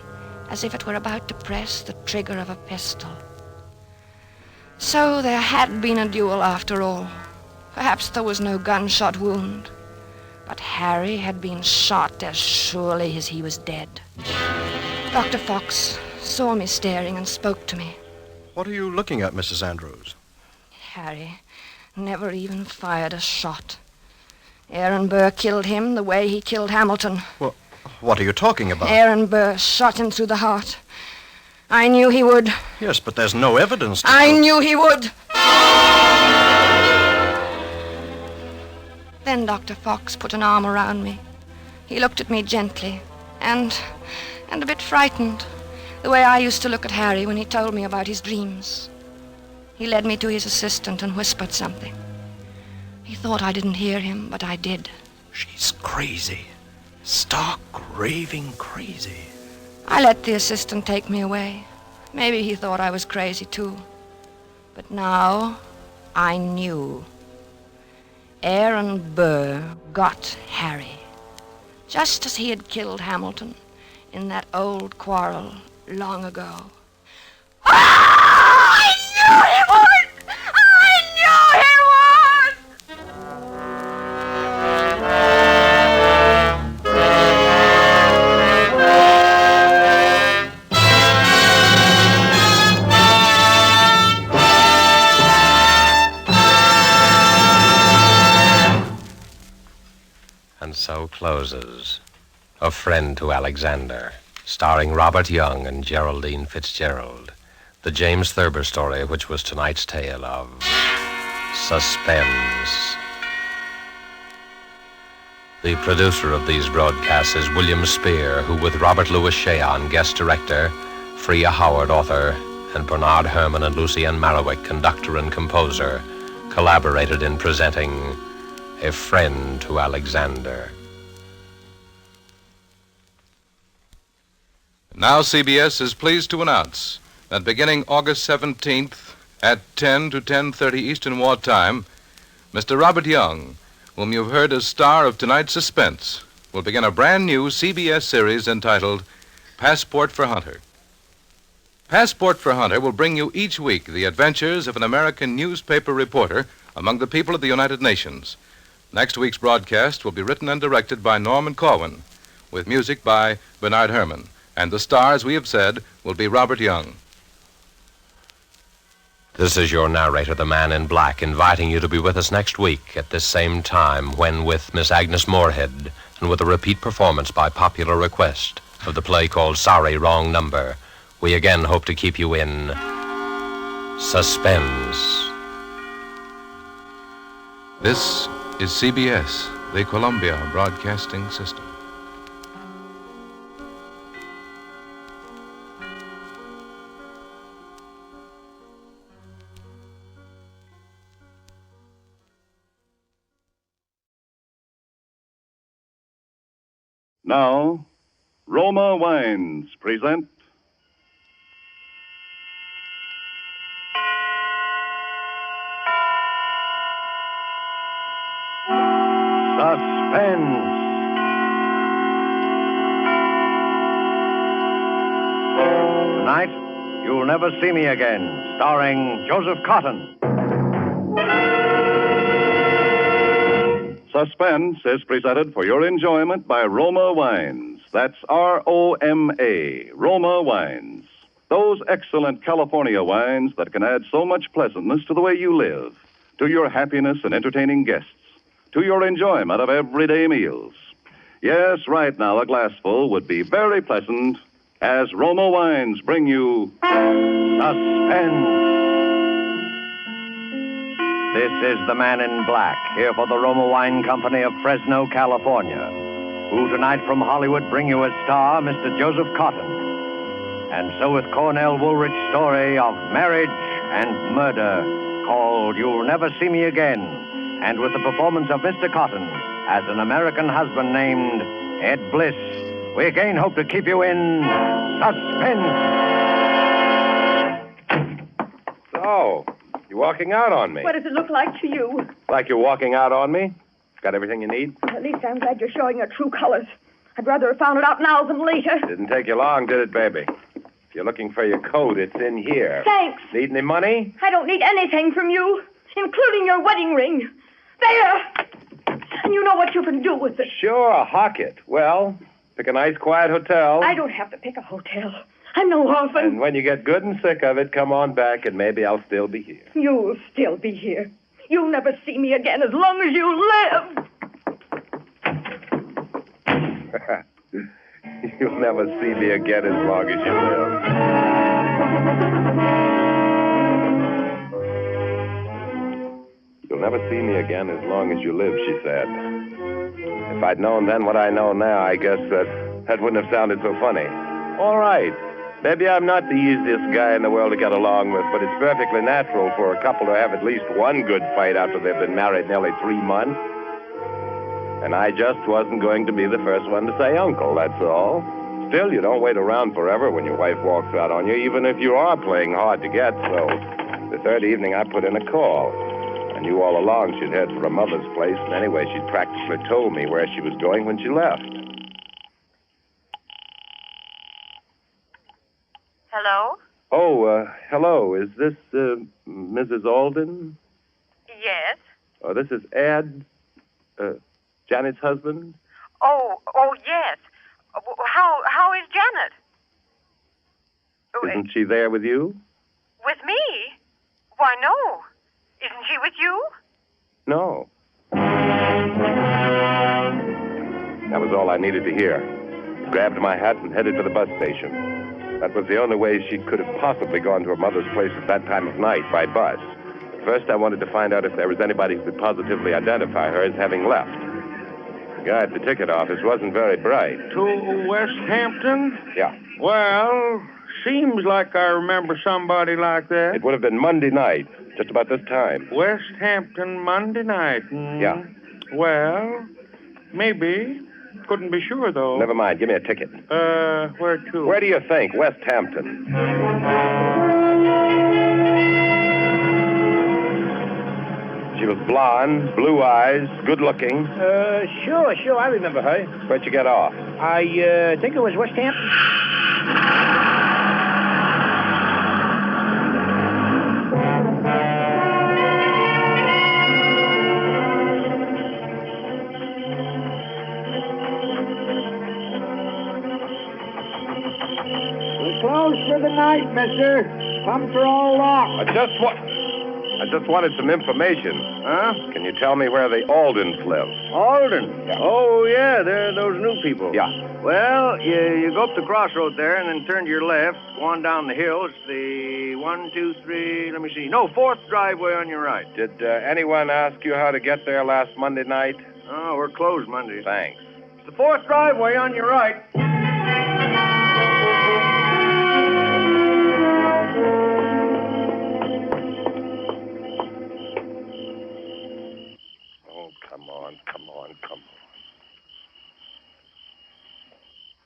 as if it were about to press the trigger of a pistol. So there had been a duel after all. Perhaps there was no gunshot wound. But Harry had been shot as surely as he was dead. Dr. Fox saw me staring and spoke to me. What are you looking at, Mrs. Andrews? Harry never even fired a shot. Aaron Burr killed him the way he killed Hamilton. Well, what are you talking about? Aaron Burr shot him through the heart. I knew he would. Yes, but there's no evidence to I knew he would. Then Dr. Fox put an arm around me. He looked at me gently and a bit frightened, the way I used to look at Harry when he told me about his dreams. He led me to his assistant and whispered something. He thought I didn't hear him, but I did. She's crazy. Stark, raving crazy. I let the assistant take me away. Maybe he thought I was crazy, too. But now I knew. Aaron Burr got Harry, just as he had killed Hamilton in that old quarrel long ago. I knew he would! I knew he would! so closes A Friend to Alexander, starring Robert Young and Geraldine Fitzgerald. The James Thurber story, which was tonight's tale of Suspense. The producer of these broadcasts is William Spier, who with Robert Louis Cheon, guest director, Freya Howard, author, and Bernard Herrmann and Lucienne Marowik, conductor and composer, collaborated in presenting A Friend to Alexander. Now CBS is pleased to announce that beginning August 17th at 10 to 10:30 Eastern Wartime, Mr. Robert Young, whom you've heard as star of tonight's Suspense, will begin a brand new CBS series entitled Passport for Hunter. Passport for Hunter will bring you each week the adventures of an American newspaper reporter among the people of the United Nations. Next week's broadcast will be written and directed by Norman Corwin, with music by Bernard Herrmann. And the star, as we have said, will be Robert Young. This is your narrator, the Man in Black, inviting you to be with us next week at this same time when, with Miss Agnes Moorehead and with a repeat performance by popular request of the play called Sorry, Wrong Number, we again hope to keep you in suspense. This is CBS, the Columbia Broadcasting System. Now, Roma Wines present Suspense. Tonight, You'll Never See Me Again, starring Joseph Cotton. Suspense is presented for your enjoyment by Roma Wines. That's R-O-M-A, Roma Wines. Those excellent California wines that can add so much pleasantness to the way you live, to your happiness in entertaining guests, to your enjoyment of everyday meals. Yes, right now a glassful would be very pleasant as Roma Wines bring you Suspense. This is the Man in Black, here for the Roma Wine Company of Fresno, California, who tonight from Hollywood bring you as star Mr. Joseph Cotton. And so with Cornell Woolrich's story of marriage and murder called You'll Never See Me Again, and with the performance of Mr. Cotton as an American husband named Ed Bliss, we again hope to keep you in suspense. So, you're walking out on me. What does it look like to you? Like you're walking out on me? Got everything you need? At least I'm glad you're showing your true colors. I'd rather have found it out now than later. Didn't take you long, did it, baby? If you're looking for your coat, it's in here. Thanks. Need any money? I don't need anything from you, including your wedding ring. There! And you know what you can do with it. Sure, hawk it. Well, pick a nice, quiet hotel. I don't have to pick a hotel. I'm no orphan. And when you get good and sick of it, come on back and maybe I'll still be here. You'll still be here. You'll never see me again as long as you live. You'll never see me again as long as you live. You'll never see me again as long as you live, she said. If I'd known then what I know now, I guess that wouldn't have sounded so funny. All right. Maybe I'm not the easiest guy in the world to get along with, but it's perfectly natural for a couple to have at least one good fight after they've been married nearly 3 months. And I just wasn't going to be the first one to say uncle, that's all. Still, you don't wait around forever when your wife walks out on you, even if you are playing hard to get. So the third evening, I put in a call. I knew all along she'd head for her mother's place, and anyway, she'd practically told me where she was going when she left. Hello? Oh, hello. Is this Mrs. Alden? Yes. Oh, this is Ed, Janet's husband? Oh, yes. How is Janet? Isn't she there with you? With me? Why, no. Isn't she with you? No. That was all I needed to hear. I grabbed my hat and headed for the bus station. That was the only way she could have possibly gone to her mother's place at that time of night, by bus. First, I wanted to find out if there was anybody who could positively identify her as having left. The guy at the ticket office wasn't very bright. To West Hampton? Yeah. Well, seems like I remember somebody like that. It would have been Monday night, just about this time. West Hampton, Monday night. Yeah. Well, maybe. Couldn't be sure, though. Never mind. Give me a ticket. Where to? Where do you think? West Hampton. She was blonde, blue eyes, good looking. Sure. I remember her. Where'd you get off? I think it was West Hampton. We're closed for the night, mister. Pumps are all locked. I just wanted some information. Huh? Can you tell me where the Aldens live? Alden? Yeah. Oh, yeah, they're those new people. Yeah. Well, you go up the crossroad there and then turn to your left. Go on down the hill. It's the 4th driveway on your right. Did anyone ask you how to get there last Monday night? Oh, we're closed Monday. Thanks. It's the 4th driveway on your right. Come on.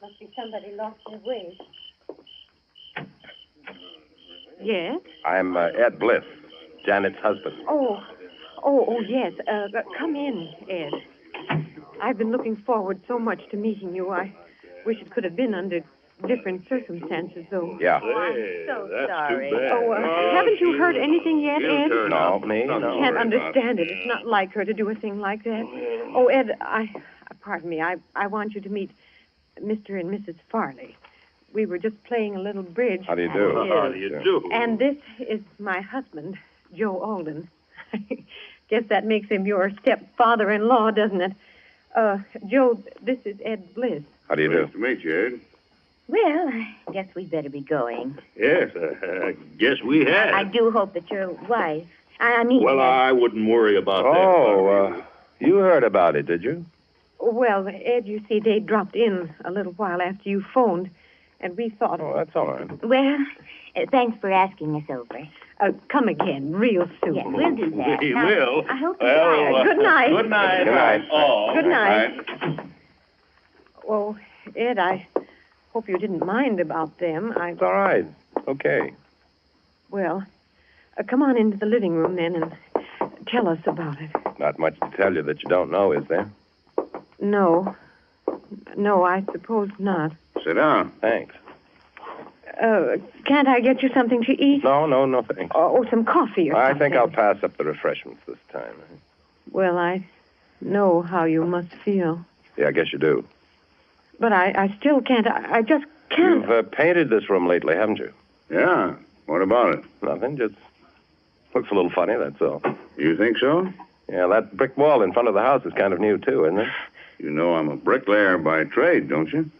Must be somebody lost their way. Yes? I'm Ed Bliss, Janet's husband. Oh, yes. Come in, Ed. I've been looking forward so much to meeting you. I wish it could have been under different circumstances, though. Yeah. Oh, I'm so sorry. Haven't you heard anything yet, Ed? No, me? I can't understand it. It's not like her to do a thing like that. Oh, Ed, pardon me. I want you to meet Mr. and Mrs. Farley. We were just playing a little bridge. How do you do? How do you do? And this is my husband, Joe Alden. Guess that makes him your stepfather-in-law, doesn't it? Joe, this is Ed Bliss. How do you do? Nice to meet you, Ed. Well, I guess we'd better be going. Yes, I guess we have. I do hope that your wife... I mean... Well, I wouldn't worry about that. You heard about it, did you? Well, Ed, you see, they dropped in a little while after you phoned, and we thought... Oh, that's all right. Well, thanks for asking us over. Come again, real soon. Yeah, we'll do that. We Now, will. I hope you're tired. Good night. Good night. Good night. Oh, Good night. Oh, Ed, I hope you didn't mind about them. It's all right. Okay. Well, come on into the living room then and tell us about it. Not much to tell you that you don't know, is there? No, I suppose not. Sit down. Thanks. Can't I get you something to eat? No, thanks. Or some coffee or something? I think I'll pass up the refreshments this time. Well, I know how you must feel. Yeah, I guess you do. But I still can't. I just can't. You've painted this room lately, haven't you? Yeah. What about it? Nothing, just looks a little funny, that's all. You think so? Yeah, that brick wall in front of the house is kind of new, too, isn't it? You know I'm a bricklayer by trade, don't you?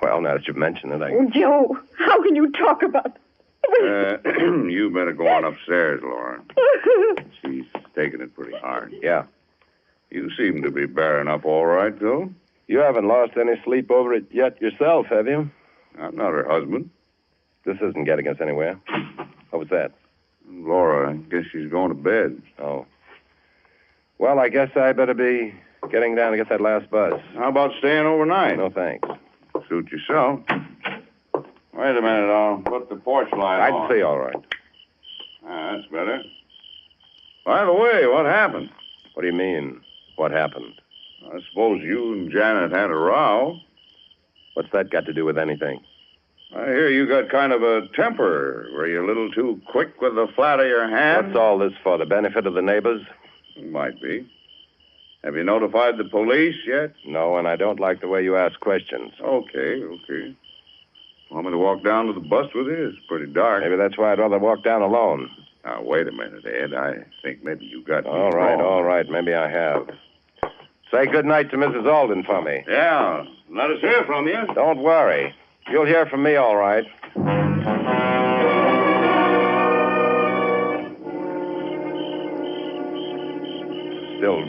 Well, now that you've mentioned it, Oh, Joe, how can you talk about... You better go on upstairs, Laura. She's taking it pretty hard. Yeah. You seem to be bearing up all right, though. You haven't lost any sleep over it yet yourself, have you? I'm not her husband. This isn't getting us anywhere. What was that? Laura, I guess she's going to bed. Oh. Well, I guess I better be getting down to get that last bus. How about staying overnight? No, thanks. Suit yourself. Wait a minute, I'll put the porch light on. I'd see all right. That's better. By the way, what happened? What do you mean, what happened? I suppose you and Janet had a row. What's that got to do with anything? I hear you got kind of a temper. Were you a little too quick with the flat of your hand? What's all this for, the benefit of the neighbors? Might be. Have you notified the police yet? No, and I don't like the way you ask questions. Okay. Want me to walk down to the bus with you? It's pretty dark. Maybe that's why I'd rather walk down alone. Now, wait a minute, Ed. I think maybe you got me All right. Maybe I have. Say good night to Mrs. Alden for me. Yeah, let us hear from you. Don't worry. You'll hear from me all right. Still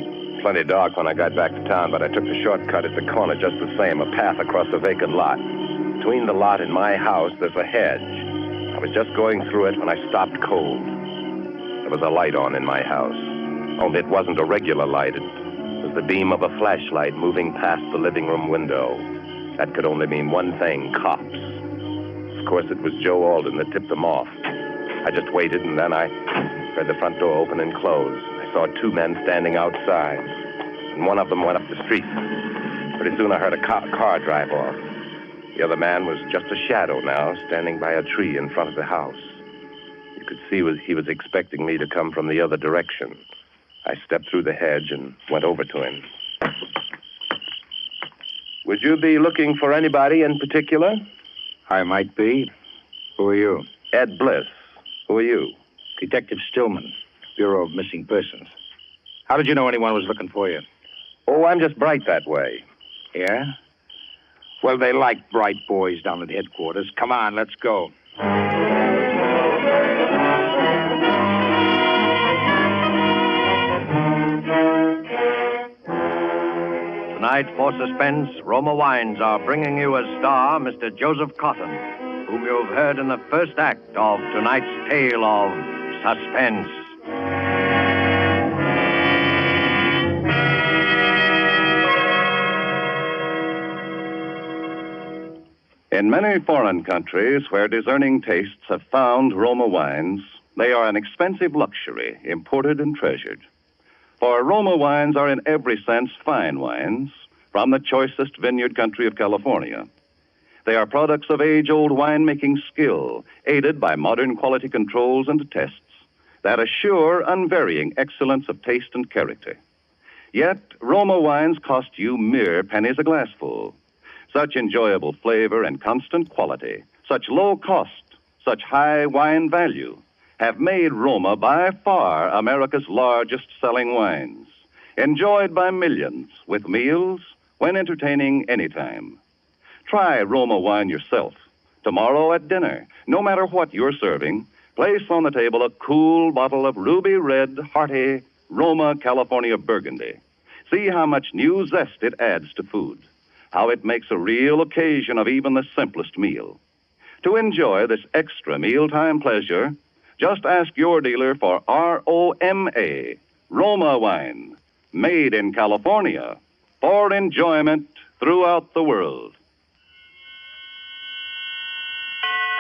plenty dark when I got back to town, but I took the shortcut at the corner just the same, a path across a vacant lot. Between the lot and my house, there's a hedge. I was just going through it when I stopped cold. There was a light on in my house. Only it wasn't a regular light. It was the beam of a flashlight moving past the living room window. That could only mean one thing, cops. Of course, it was Joe Alden that tipped them off. I just waited, and then I heard the front door open and close. I saw two men standing outside, and one of them went up the street. Pretty soon I heard a car drive off. The other man was just a shadow now, standing by a tree in front of the house. You could see he was expecting me to come from the other direction. I stepped through the hedge and went over to him. Would you be looking for anybody in particular? I might be. Who are you? Ed Bliss. Who are you? Detective Stillman, Bureau of Missing Persons. How did you know anyone was looking for you? Oh, I'm just bright that way. Yeah? Well, they like bright boys down at headquarters. Come on, let's go. Tonight, for Suspense, Roma Wines are bringing you as star Mr. Joseph Cotton, whom you've heard in the first act of tonight's tale of Suspense. In many foreign countries where discerning tastes have found Roma wines, they are an expensive luxury, imported and treasured. For Roma wines are in every sense fine wines from the choicest vineyard country of California. They are products of age-old winemaking skill, aided by modern quality controls and tests that assure unvarying excellence of taste and character. Yet, Roma wines cost you mere pennies a glassful. Such enjoyable flavor and constant quality, such low cost, such high wine value, have made Roma by far America's largest selling wines, enjoyed by millions with meals when entertaining anytime. Try Roma wine yourself. Tomorrow at dinner, no matter what you're serving, place on the table a cool bottle of ruby red, hearty Roma California Burgundy. See how much new zest it adds to food, how it makes a real occasion of even the simplest meal. To enjoy this extra mealtime pleasure, just ask your dealer for R-O-M-A, Roma wine, made in California for enjoyment throughout the world.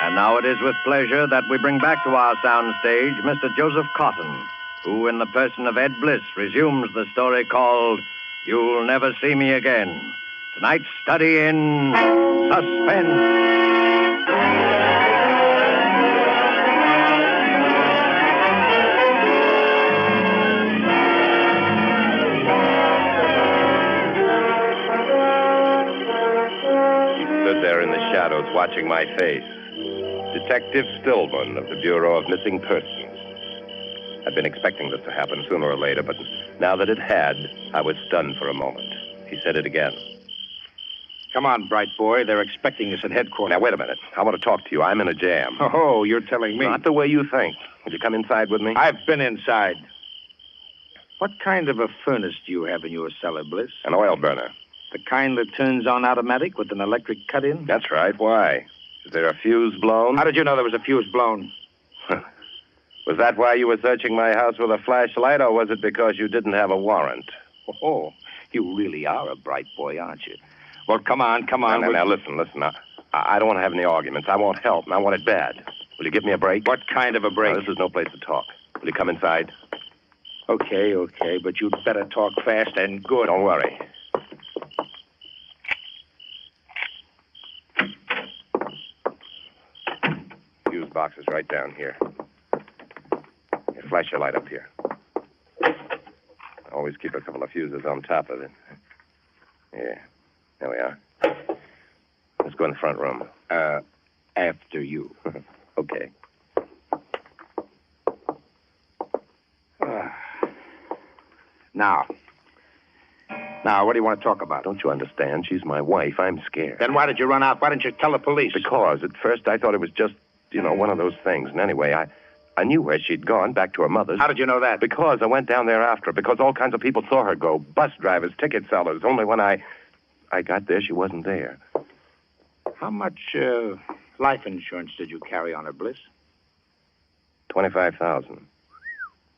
And now it is with pleasure that we bring back to our soundstage Mr. Joseph Cotton, who, in the person of Ed Bliss, resumes the story called You'll Never See Me Again. Tonight's study in Suspense. There in the shadows, watching my face. Detective Stillman of the Bureau of Missing Persons. I'd been expecting this to happen sooner or later, but now that it had, I was stunned for a moment. He said it again. Come on, bright boy. They're expecting us at headquarters. Now, wait a minute. I want to talk to you. I'm in a jam. Oh, you're telling me. Not the way you think. Would you come inside with me? I've been inside. What kind of a furnace do you have in your cellar, Bliss? An oil burner. The kind that turns on automatic with an electric cut-in? That's right. Why? Is there a fuse blown? How did you know there was a fuse blown? Was that why you were searching my house with a flashlight, or was it because you didn't have a warrant? Oh, you really are a bright boy, aren't you? Well, come on. Now, listen. I don't want to have any arguments. I want help, and I want it bad. Will you give me a break? What kind of a break? No, this is no place to talk. Will you come inside? Okay, but you'd better talk fast and good. Don't worry. Fuse box is right down here. Here, flash your light up here. Always keep a couple of fuses on top of it. Yeah, there we are. Let's go in the front room. After you. Okay. Now, Now, what do you want to talk about? Don't you understand? She's my wife. I'm scared. Then why did you run out? Why didn't you tell the police? Because at first I thought it was just, one of those things. And anyway, I knew where she'd gone, back to her mother's. How did you know that? Because I went down there after her, because all kinds of people saw her go. Bus drivers, ticket sellers. Only when I got there, she wasn't there. How much life insurance did you carry on her, Bliss? $25,000.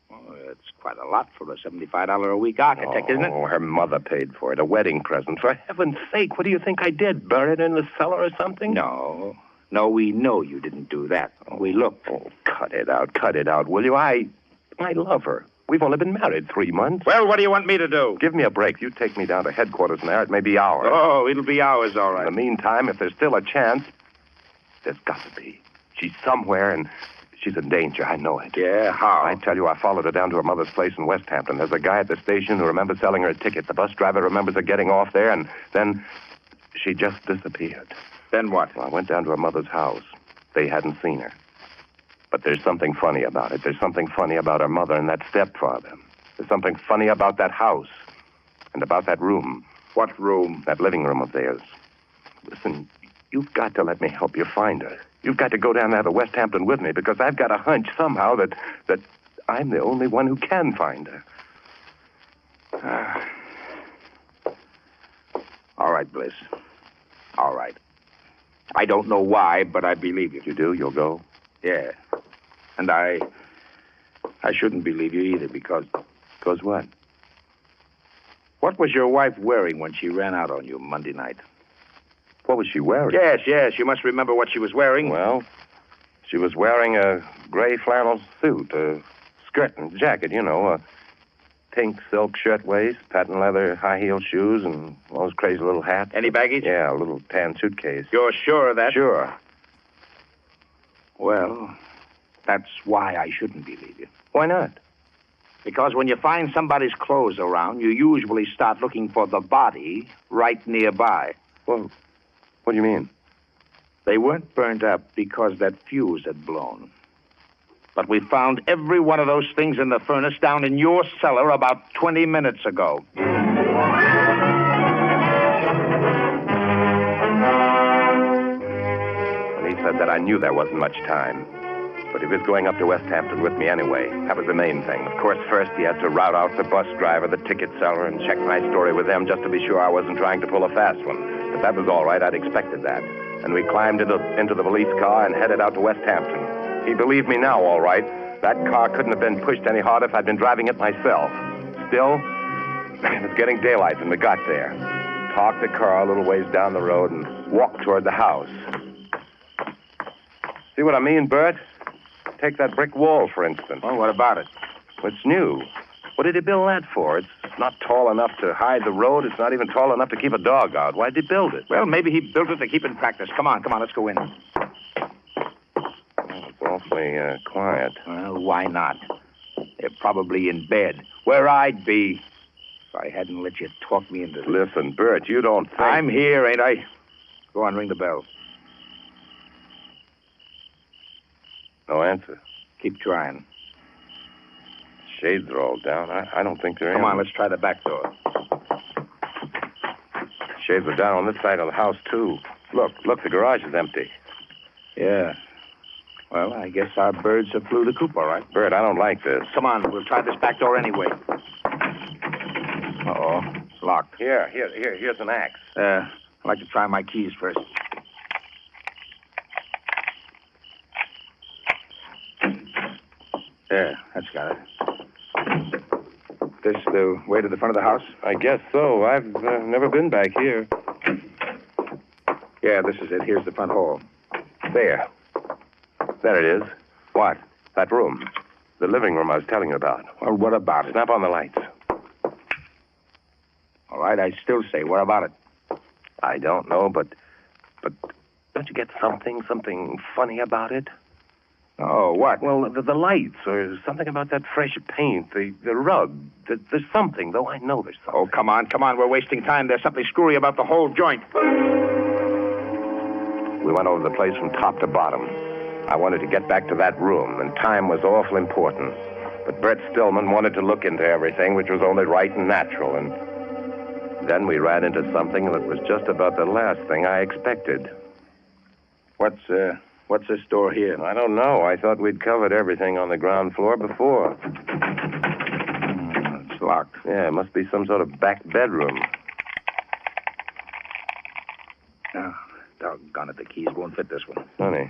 Oh, it's quite a lot for a $75 a week architect, isn't it? Oh, her mother paid for it. A wedding present. For heaven's sake, what do you think I did? Bury it in the cellar or something? No, we know you didn't do that. We looked. Oh, cut it out, will you? I love her. We've only been married 3 months. Well, what do you want me to do? Give me a break. You take me down to headquarters now. It may be hours. Oh, it'll be hours, all right. In the meantime, if there's still a chance, there's got to be. She's somewhere, and she's in danger. I know it. Yeah, how? I tell you, I followed her down to her mother's place in West Hampton. There's a guy at the station who remembers selling her a ticket. The bus driver remembers her getting off there, and then she just disappeared. Then what? Well, I went down to her mother's house. They hadn't seen her. But there's something funny about it. There's something funny about her mother and that stepfather. There's something funny about that house and about that room. What room? That living room of theirs. Listen, you've got to let me help you find her. You've got to go down there to West Hampton with me because I've got a hunch somehow that I'm the only one who can find her. All right, Bliss. All right. I don't know why, but I believe you. You do? You'll go? Yeah. And I shouldn't believe you either because... Because what? What was your wife wearing when she ran out on you Monday night? What was she wearing? Yes. You must remember what she was wearing. Well, she was wearing a gray flannel suit, a skirt and jacket, a pink silk shirtwaist, patent leather high-heel shoes, and all those crazy little hats. Any baggage? Yeah, a little tan suitcase. You're sure of that? Sure. Well, that's why I shouldn't believe you. Why not? Because when you find somebody's clothes around, you usually start looking for the body right nearby. Well, what do you mean? They weren't burnt up because that fuse had blown. But we found every one of those things in the furnace down in your cellar about 20 minutes ago. When he said that, I knew there wasn't much time. But he was going up to West Hampton with me anyway. That was the main thing. Of course, first he had to rout out the bus driver, the ticket seller, and check my story with them just to be sure I wasn't trying to pull a fast one. But that was all right. I'd expected that. And we climbed into the police car and headed out to West Hampton. He believed me now, all right. That car couldn't have been pushed any harder if I'd been driving it myself. Still, it was getting daylight when we got there. Parked the car a little ways down the road and walked toward the house. See what I mean, Bert? Take that brick wall, for instance. Oh, what about it? It's new. What did he build that for? It's not tall enough to hide the road. It's not even tall enough to keep a dog out. Why'd he build it? Well, maybe he built it to keep in practice. Come on, let's go in. It's awfully quiet. Well, why not? They're probably in bed, where I'd be if I hadn't let you talk me into this. Listen, Bert, you don't think... I'm here, ain't I? Go on, ring the bell. No answer. Keep trying. Shades are all down. I don't think they're in. Come on, let's try the back door. Shades are down on this side of the house, too. Look, the garage is empty. Yeah. Well, I guess our birds have flew the coop, all right. Bert, I don't like this. Come on, we'll try this back door anyway. Uh-oh, it's locked. Here's an axe. I'd like to try my keys first. There, that's got it. This the way to the front of the house? I guess so. I've never been back here. Yeah, this is it. Here's the front hall. There it is. What? That room. The living room I was telling you about. Well, what about it? Snap on the lights. All right, I still say, what about it? I don't know, but don't you get something funny about it? Oh, what? Well, the lights, or something about that fresh paint, the rug. There's something, though I know there's something. Oh, come on. We're wasting time. There's something screwy about the whole joint. We went over the place from top to bottom. I wanted to get back to that room, and time was awful important. But Bert Stillman wanted to look into everything, which was only right and natural, and Then we ran into something that was just about the last thing I expected. What's this door here? I don't know. I thought we'd covered everything on the ground floor before. It's locked. Yeah, it must be some sort of back bedroom. Oh, doggone it, the keys won't fit this one. Funny.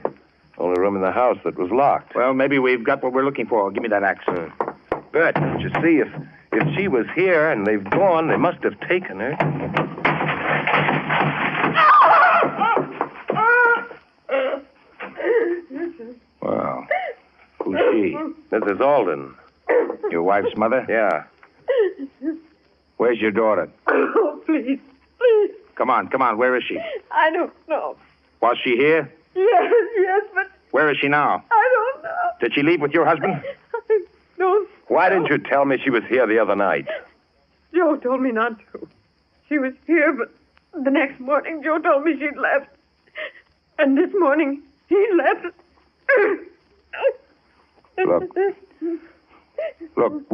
Only room in the house that was locked. Well, maybe we've got what we're looking for. Give me that axe. Bert, don't you see, if she was here and they've gone, they must have taken her. Well, who's she? Mrs. Alden. Your wife's mother? Yeah. Where's your daughter? Oh, please, please. Come on. Where is she? I don't know. Was she here? Yes, but Where is she now? I don't know. Did she leave with your husband? I don't. Why didn't you tell me she was here the other night? Joe told me not to. She was here, but the next morning Joe told me she'd left. And this morning he left. Look,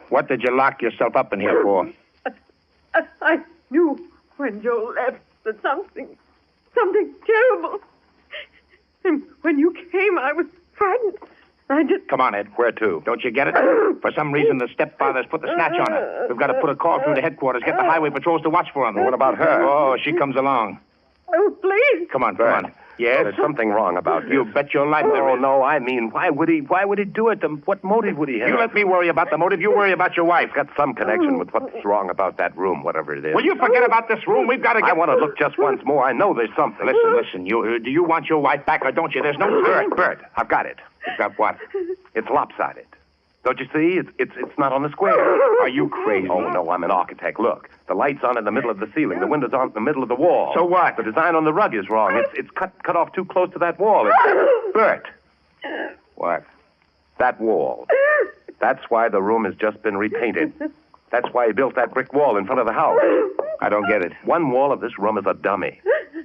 what did you lock yourself up in here for? I knew when Joe left that something terrible. And when you came, I was frightened. I just... Come on, Ed. Where to? Don't you get it? For some reason, the stepfather's put the snatch on her. We've got to put a call through to headquarters. Get the highway patrols to watch for him. What about her? Oh, she comes along. Oh, please. Come on. Yes? There's something wrong about this. You bet your life there is. No, I mean, why would he do it? What motive would he have? You let me worry about the motive. You worry about your wife. Got some connection with what's wrong about that room, whatever it is. Will you forget about this room? We've got to get... I want to look just once more. I know there's something. Listen. Do you want your wife back or don't you? There's no... Bert, I've got it. You've got what? It's lopsided. Don't you see? It's not on the square. Are you crazy? Oh, no, I'm an architect. Look, the light's on in the middle of the ceiling. The window's on in the middle of the wall. So what? The design on the rug is wrong. It's cut off too close to that wall. Bert. What? That wall. That's why the room has just been repainted. That's why he built that brick wall in front of the house. I don't get it. One wall of this room is a dummy,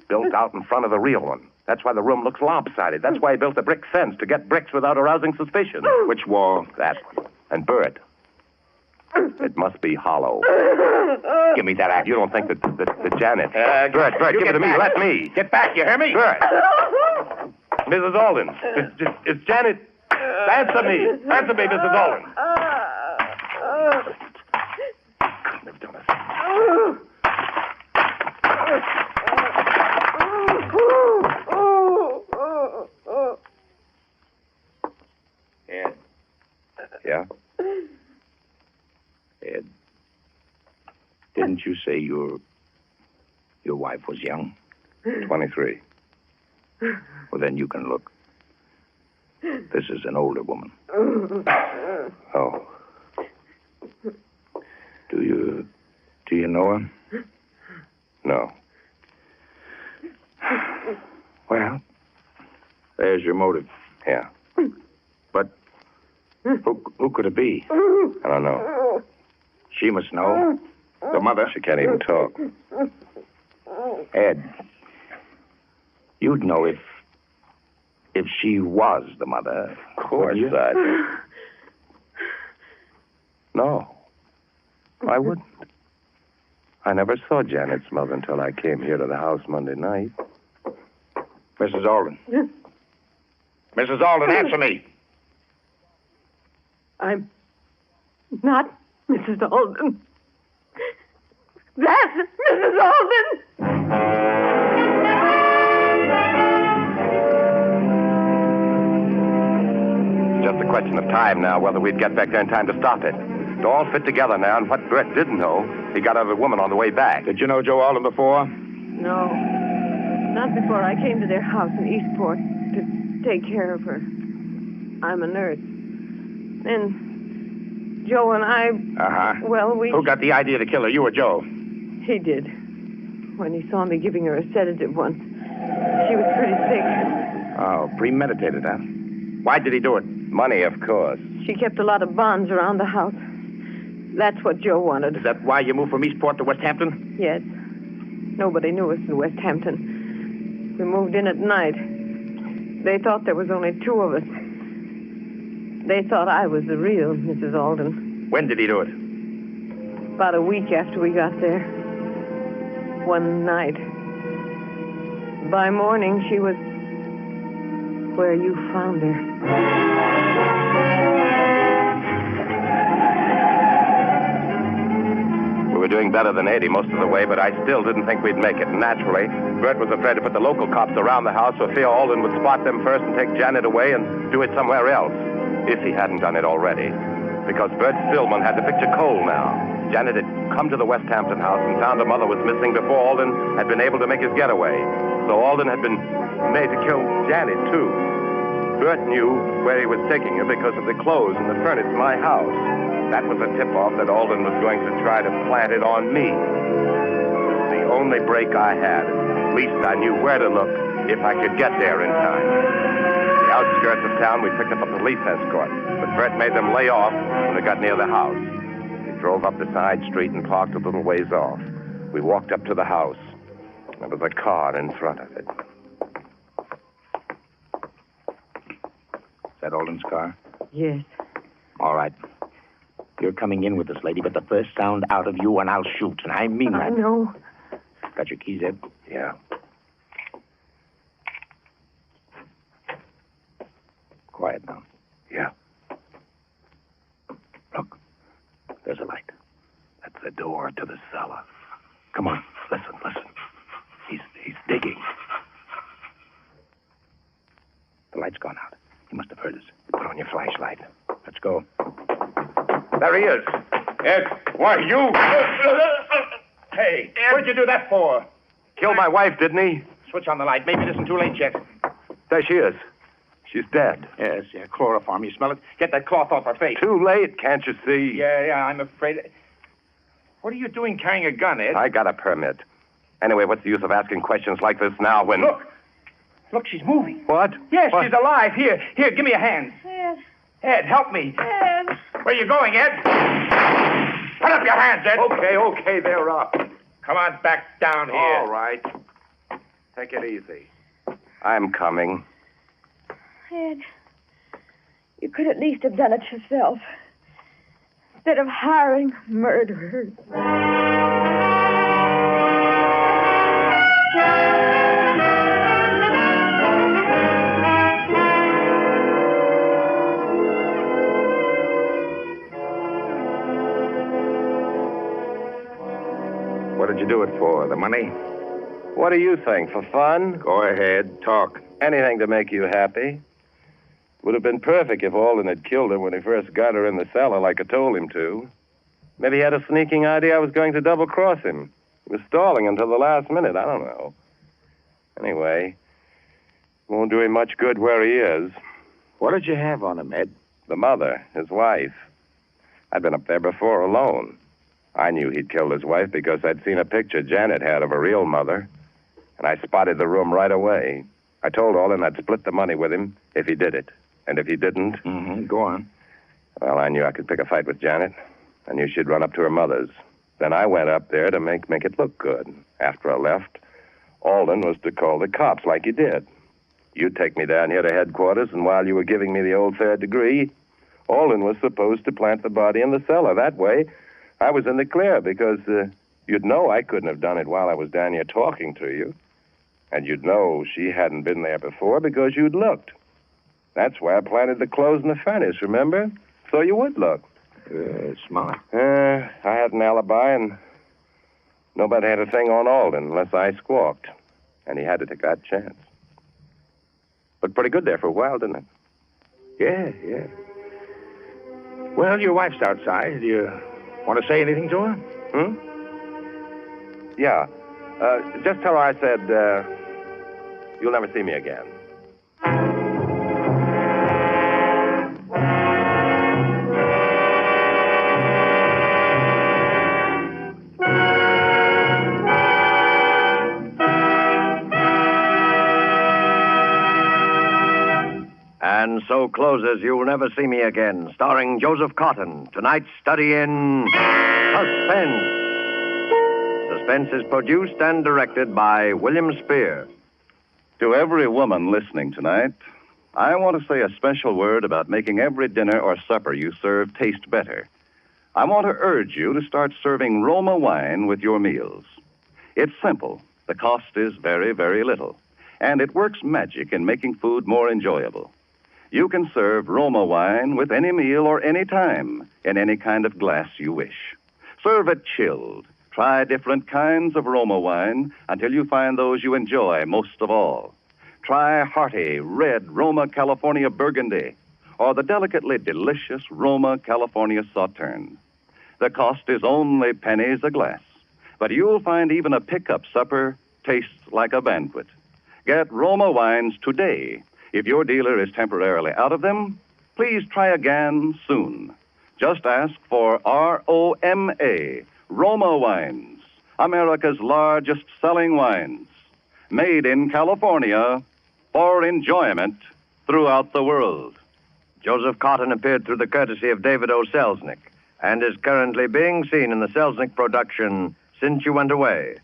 built out in front of the real one. That's why the room looks lopsided. That's why he built a brick fence, to get bricks without arousing suspicion. Which wall? That one. And Bert, it must be hollow. Give me that axe. You don't think that Janet... Bert, give it to me. Let me. Get back, you hear me? Bert. Mrs. Alden. It's Janet. Answer me, Mrs. Alden. They've done us. Ed. Yeah? Ed. Didn't you say your wife was young? 23. Well, then you can look. This is an older woman. Oh. Do you know her? No. Well, there's your motive. Yeah. But who could it be? I don't know. She must know. The mother. She can't even talk. Ed, you'd know if she was the mother. Of course I'd. No. I wouldn't. I never saw Janet's mother until I came here to the house Monday night. Mrs. Alden. Mrs. Alden, answer me. I'm not Mrs. Alden. That's Mrs. Alden! Just a question of time now, whether we'd get back there in time to stop it. It all fit together now, and what Brett didn't know, he got out of the woman on the way back. Did you know Joe Alden before? No. Not before I came to their house in Eastport to take care of her. I'm a nurse. And Joe and I... Uh-huh. Well, we... Who got the idea to kill her, you or Joe? He did. When he saw me giving her a sedative once. She was pretty sick. Oh, premeditated, huh? Why did he do it? Money, of course. She kept a lot of bonds around the house. That's what Joe wanted. Is that why you moved from Eastport to West Hampton? Yes. Nobody knew us in West Hampton. We moved in at night. They thought there was only two of us. They thought I was the real Mrs. Alden. When did he do it? About a week after we got there. one night. By morning, she was where you found her. We were doing better than 80 most of the way, but I still didn't think we'd make it. Naturally, Bert was afraid to put the local cops around the house for fear Alden would spot them first and take Janet away and do it somewhere else, if he hadn't done it already. Because Bert Stillman had to picture Cole now. Janet had come to the West Hampton house and found her mother was missing before Alden had been able to make his getaway. So Alden had been made to kill Janet, too. Bert knew where he was taking her because of the clothes and the furnace in my house. That was a tip-off that Alden was going to try to plant it on me. It was the only break I had. At least I knew where to look if I could get there in time. The outskirts of town, we picked up a police escort, but Bert made them lay off when they got near the house. We drove up the side street and parked a little ways off. We walked up to the house. There was a car in front of it. Is that Alden's car? Yes. All right. You're coming in with this lady, but the first sound out of you and I'll shoot, and I mean that. I know. Got your keys, Ed? Yeah. Quiet now. Yeah. Look, there's a light. That's the door to the cellar. Come on, listen. He's digging. The light's gone out. He must have heard us. Put on your flashlight. Let's go. There he is. Ed, why, you... Hey, what'd you do that for? Killed my wife, didn't he? Switch on the light. Maybe it isn't too late yet. There she is. She's dead. Yes, yeah, chloroform. You smell it? Get that cloth off her face. Too late, can't you see? Yeah, I'm afraid... What are you doing carrying a gun, Ed? I got a permit. Anyway, what's the use of asking questions like this now when... Look, she's moving. What? Yes, What? she's alive. Here, give me a hand. Ed, help me. Ed. Where you going, Ed? Put up your hands, Ed. Okay, they're up. Come on back down here. All right. Take it easy. I'm coming. Ed, you could at least have done it yourself. Instead of hiring murderers. What did you do it for? The money? What do you think? For fun? Go ahead, talk. Anything to make you happy. Would have been perfect if Alden had killed her when he first got her in the cellar like I told him to. Maybe he had a sneaking idea I was going to double-cross him. He was stalling until the last minute. I don't know. Anyway, won't do him much good where he is. What did you have on him, Ed? The mother, his wife. I'd been up there before alone. I knew he'd killed his wife because I'd seen a picture Janet had of a real mother, and I spotted the room right away. I told Alden I'd split the money with him if he did it. And if he didn't... Go on. Well, I knew I could pick a fight with Janet. I knew she'd run up to her mother's. Then I went up there to make it look good. After I left, Alden was to call the cops like he did. You'd take me down here to headquarters, and while you were giving me the old third degree, Alden was supposed to plant the body in the cellar. That way, I was in the clear because you'd know I couldn't have done it while I was down here talking to you. And you'd know she hadn't been there before because you'd looked. That's why I planted the clothes in the furnace, remember? So you would look. Smart. I had an alibi, and nobody had a thing on Alden unless I squawked. And he had to take that chance. Looked pretty good there for a while, didn't it? Yeah. Well, your wife's outside. Do you want to say anything to her? Yeah. Just tell her I said, you'll never see me again. And so closes You'll Never See Me Again, starring Joseph Cotton. Tonight's study in Suspense. Suspense is produced and directed by William Spier. To every woman listening tonight, I want to say a special word about making every dinner or supper you serve taste better. I want to urge you to start serving Roma wine with your meals. It's simple. The cost is very, very little. And it works magic in making food more enjoyable. You can serve Roma wine with any meal or any time in any kind of glass you wish. Serve it chilled. Try different kinds of Roma wine until you find those you enjoy most of all. Try hearty, red Roma California Burgundy or the delicately delicious Roma California Sauterne. The cost is only pennies a glass, but you'll find even a pickup supper tastes like a banquet. Get Roma wines today. If your dealer is temporarily out of them, please try again soon. Just ask for ROMA, Roma Wines, America's largest selling wines, made in California for enjoyment throughout the world. Joseph Cotton appeared through the courtesy of David O. Selznick and is currently being seen in the Selznick production Since You Went Away.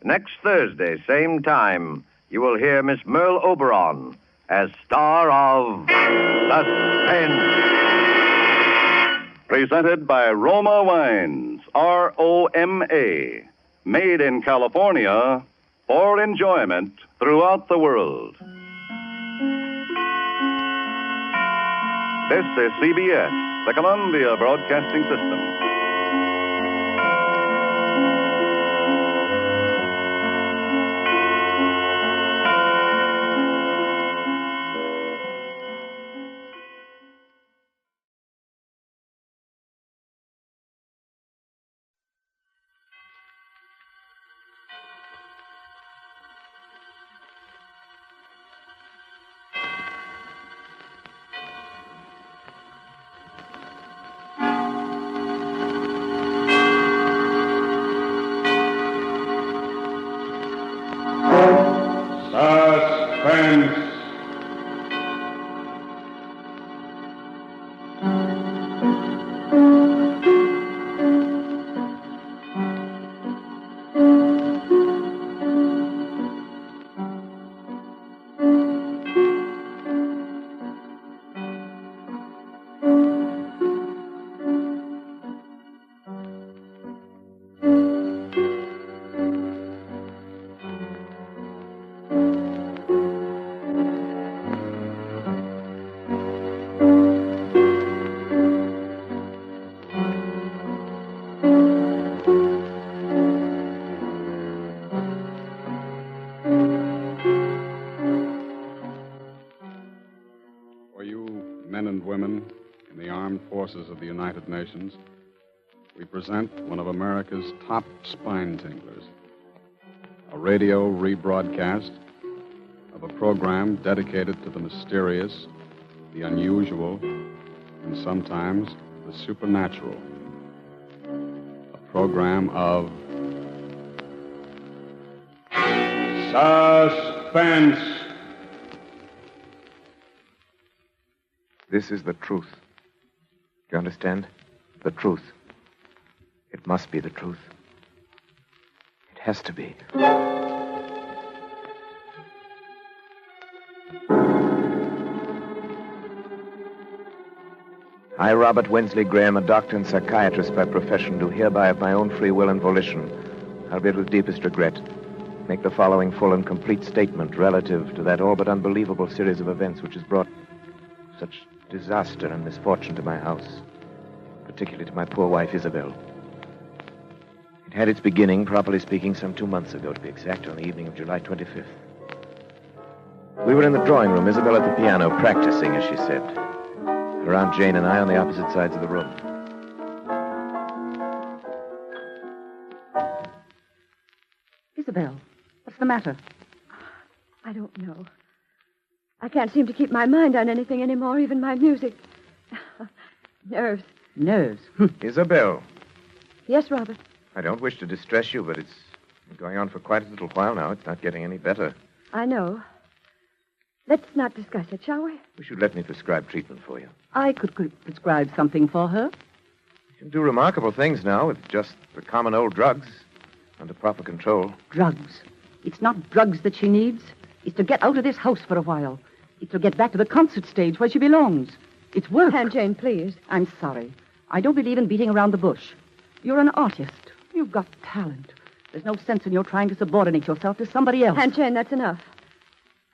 Next Thursday, same time, you will hear Miss Merle Oberon as star of Suspense. Presented by Roma Wines, ROMA, made in California for enjoyment throughout the world. This is CBS, the Columbia Broadcasting System. Suspense. Men and women in the armed forces of the United Nations, we present one of America's top spine tinglers, a radio rebroadcast of a program dedicated to the mysterious, the unusual, and sometimes the supernatural. A program of Suspense. This is the truth. Do you understand? The truth. It must be the truth. It has to be. I, Robert Wensley Graham, a doctor and psychiatrist by profession, do hereby of my own free will and volition, albeit with deepest regret, make the following full and complete statement relative to that all but unbelievable series of events which has brought such disaster and misfortune to my house, particularly to my poor wife, Isabel. It had its beginning, properly speaking, some 2 months ago, to be exact, on the evening of July 25th. We were in the drawing room, Isabel at the piano, practicing, as she said. Her Aunt Jane and I on the opposite sides of the room. Isabel, what's the matter? I don't know. I can't seem to keep my mind on anything anymore, even my music. Nerves. Nerves? Isabel. Yes, Robert. I don't wish to distress you, but it's been going on for quite a little while now. It's not getting any better. I know. Let's not discuss it, shall we? You should let me prescribe treatment for you. I could prescribe something for her. You can do remarkable things now with just the common old drugs under proper control. Drugs. It's not drugs that she needs. It's to get out of this house for a while. It's to get back to the concert stage where she belongs. It's work. Aunt Jane, please. I'm sorry. I don't believe in beating around the bush. You're an artist. You've got talent. There's no sense in your trying to subordinate yourself to somebody else. Aunt Jane, that's enough.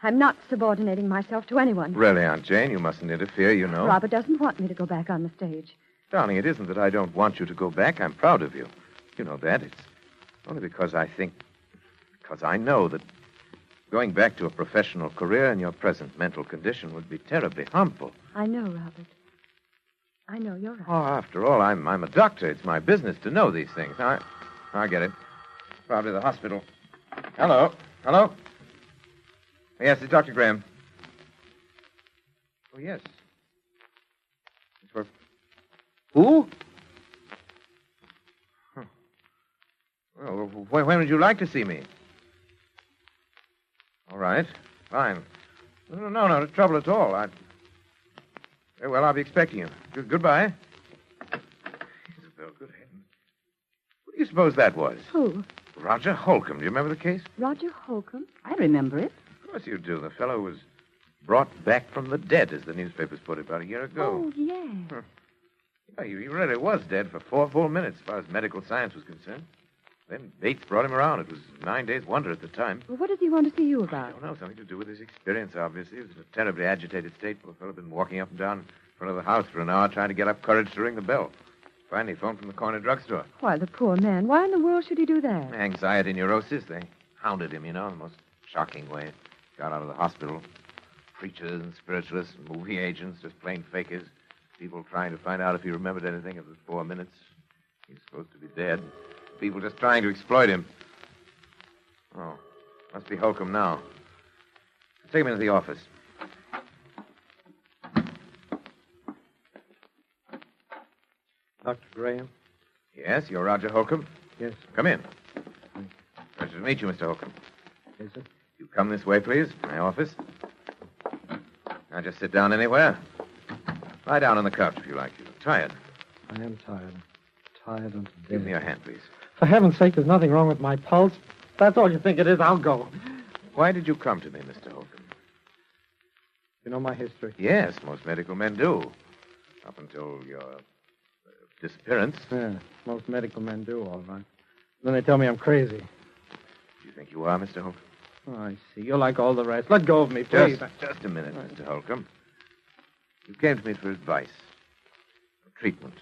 I'm not subordinating myself to anyone. Really, Aunt Jane, you mustn't interfere, you know. Robert doesn't want me to go back on the stage. Darling, it isn't that I don't want you to go back. I'm proud of you. You know that. It's only because I know that going back to a professional career in your present mental condition would be terribly harmful. I know, Robert. I know you're right. Oh, after all, I'm a doctor. It's my business to know these things. I get it. Probably the hospital. Hello? Yes, it's Dr. Graham. Oh, yes. It's for... Who? Huh. Well, when would you like to see me? All right. Fine. No trouble at all. Very well, I'll be expecting you. Goodbye. Isabel, good heavens. What do you suppose that was? Who? Roger Holcomb. Do you remember the case? Roger Holcomb? I remember it. Of course you do. The fellow was brought back from the dead, as the newspapers put it, about a year ago. Oh, yes. Yeah, he really was dead for 4 full minutes, as far as medical science was concerned. Then Bates brought him around. It was 9 days' wonder at the time. Well, what does he want to see you I about? don't know, something to do with his experience, obviously. He was in a terribly agitated state. Poor fellow had been walking up and down in front of the house for an hour trying to get up courage to ring the bell. Finally phoned from the corner drugstore. Why, the poor man. Why in the world should he do that? Anxiety neurosis. They hounded him, in the most shocking way. Got out of the hospital. Preachers and spiritualists and movie agents, just plain fakers. People trying to find out if he remembered anything of the 4 minutes. He's supposed to be dead. People just trying to exploit him. Oh, must be Holcomb now. Take him into the office. Dr. Graham? Yes, you're Roger Holcomb? Yes. Come in. Pleasure to meet you, Mr. Holcomb. Is it? You come this way, please. My office. Now just sit down anywhere. Lie down on the couch if you like. You look tired. I am tired. Tired unto death. Give me your hand, please. For heaven's sake, there's nothing wrong with my pulse. If that's all you think it is, I'll go. Why did you come to me, Mr. Holcomb? You know my history? Yes, most medical men do. Up until your disappearance. Yeah, most medical men do, all right. Then they tell me I'm crazy. Do you think you are, Mr. Holcomb? Oh, I see. You're like all the rest. Let go of me, please. Just a minute, Mr. Holcomb. You came to me for advice. For treatment.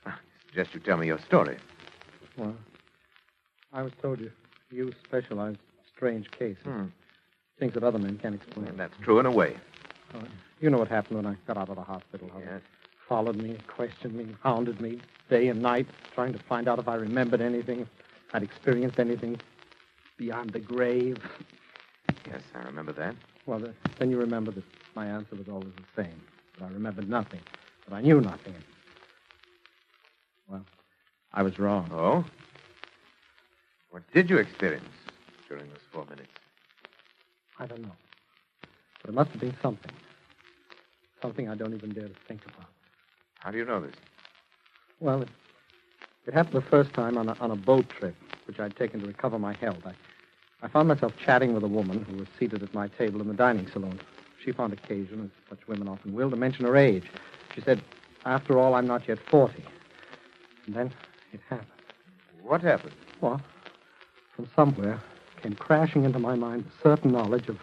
I suggest you tell me your story. Well, I was told you specialize in strange cases. Things that other men can't explain. And that's true in a way. You know what happened when I got out of the hospital. How they followed me, questioned me, hounded me day and night, trying to find out if I remembered anything, if I'd experienced anything beyond the grave. Yes, I remember that. Well, then you remember that my answer was always the same. That I remembered nothing. That I knew nothing. Well, I was wrong. Oh? What did you experience during those 4 minutes? I don't know. But it must have been something. Something I don't even dare to think about. How do you know this? Well, it happened the first time on a boat trip, which I'd taken to recover my health. I found myself chatting with a woman who was seated at my table in the dining saloon. She found occasion, as such women often will, to mention her age. She said, after all, I'm not yet 40. And then it happened. What happened? Well, from somewhere came crashing into my mind a certain knowledge of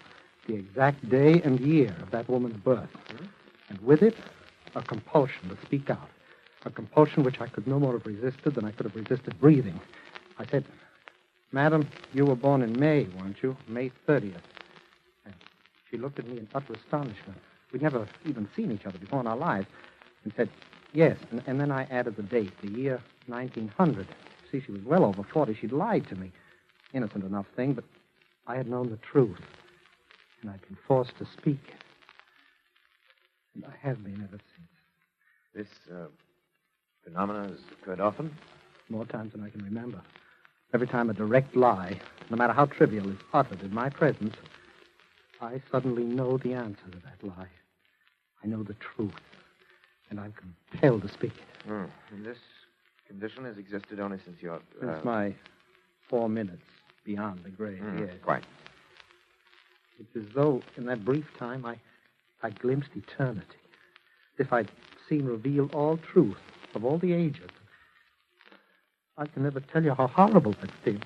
the exact day and year of that woman's birth. And with it, a compulsion to speak out. A compulsion which I could no more have resisted than I could have resisted breathing. I said, Madam, you were born in May, weren't you? May 30th. And she looked at me in utter astonishment. We'd never even seen each other before in our lives. And said, yes. And then I added the date, the year 1900. See, she was well over 40. She'd lied to me. Innocent enough thing, but I had known the truth. And I'd been forced to speak. And I have been ever since. This phenomena has occurred often? More times than I can remember. Every time a direct lie, no matter how trivial, is uttered in my presence, I suddenly know the answer to that lie. I know the truth. And I'm compelled to speak it. And this condition has existed only since your... Since my 4 minutes beyond the grave, yes. Quite. It's as though, in that brief time, I glimpsed eternity. As if I'd seen revealed all truth of all the ages. I can never tell you how horrible that feels.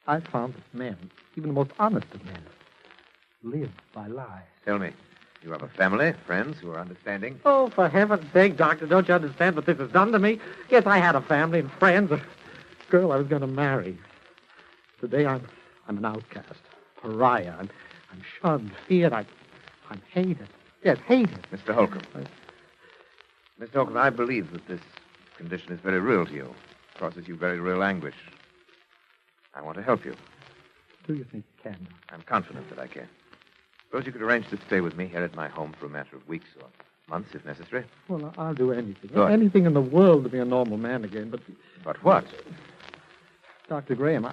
I found that men, even the most honest of men, live by lies. Tell me, you have a family, friends who are understanding? Oh, for heaven's sake, Doctor, don't you understand what this has done to me? Yes, I had a family and friends, a girl I was going to marry. Today I'm an outcast, pariah. I'm shunned, feared. I'm hated. Yes, hated. Mr. Holcomb. Mr. Holcomb, I believe that this condition is very real to you. It causes you very real anguish. I want to help you. Do you think you can? I'm confident that I can. Suppose you could arrange to stay with me here at my home for a matter of weeks or months, if necessary. Well, I'll do anything. Good. Anything in the world to be a normal man again, but... But what? Dr. Graham,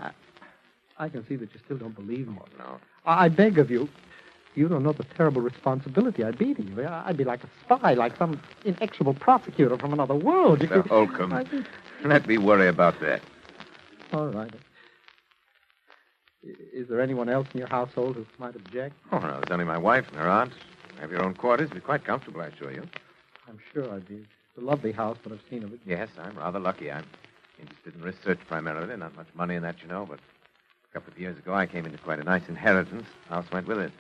I can see that you still don't believe me. Oh, no. I beg of you. You don't know the terrible responsibility I'd be to you. I'd be like a spy, like some inexorable prosecutor from another world. Mr. Holcomb, let me worry about that. All right. Is there anyone else in your household who might object? Oh, no, there's only my wife and her aunt. Have your own quarters. Be quite comfortable, I assure you. I'm sure I'd be. It's a lovely house, but I've seen of it. Yes, I'm rather lucky. I'm interested in research primarily. Not much money in that, you know, but a couple of years ago I came into quite a nice inheritance. House went with it.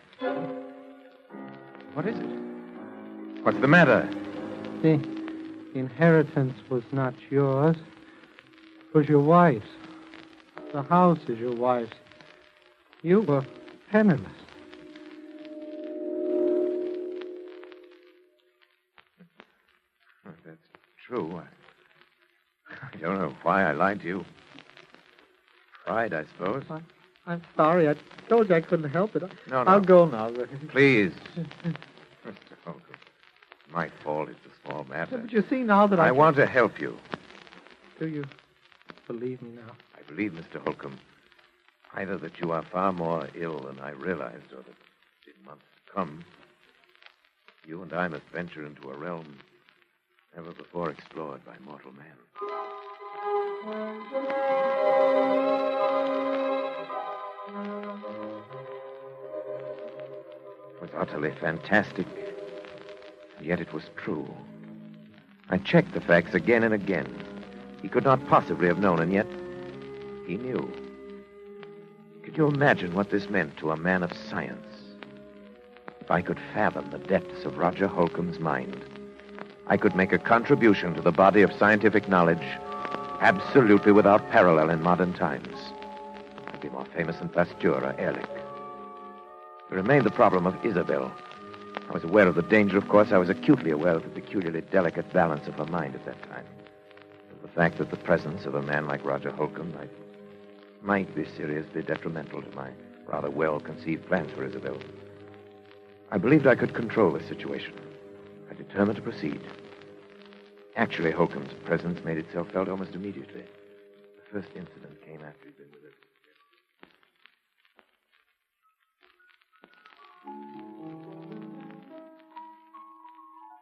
What is it? What's the matter? The inheritance was not yours. It was your wife's. The house is your wife's. You were penniless. Well, that's true. I don't know why I lied to you. Pride, I suppose. I'm sorry. I told you I couldn't help it. No. I'll go now. Please. Mr. Holcomb, my fault. It's a small matter. But you see now that I want to help you. Do you believe me now? I believe, Mr. Holcomb, either that you are far more ill than I realized, or that in months to come, you and I must venture into a realm never before explored by mortal man. It was utterly fantastic, and yet it was true. I checked the facts again and again. He could not possibly have known, and yet he knew. Could you imagine what this meant to a man of science? If I could fathom the depths of Roger Holcomb's mind, I could make a contribution to the body of scientific knowledge absolutely without parallel in modern times. I'd be more famous than Pasteur or Ehrlich. There remained the problem of Isabel. I was aware of the danger, of course. I was acutely aware of the peculiarly delicate balance of her mind at that time. Of the fact that the presence of a man like Roger Holcomb might be seriously detrimental to my rather well-conceived plans for Isabel. I believed I could control the situation. I determined to proceed. Actually, Holcomb's presence made itself felt almost immediately. The first incident came after he'd been with us.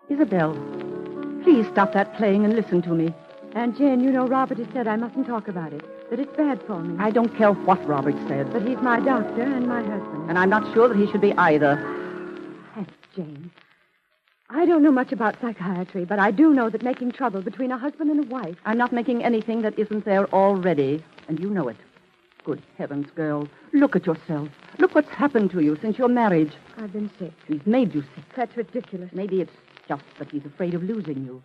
Isabel, please stop that playing and listen to me. Aunt Jane, you know Robert has said I mustn't talk about it, that it's bad for me. I don't care what Robert said. But he's my doctor and my husband. And I'm not sure that he should be either. Aunt Jane, I don't know much about psychiatry, but I do know that making trouble between a husband and a wife... I'm not making anything that isn't there already, and you know it. Good heavens, girl. Look at yourself. Look what's happened to you since your marriage. I've been sick. He's made you sick. That's ridiculous. Maybe it's just that he's afraid of losing you.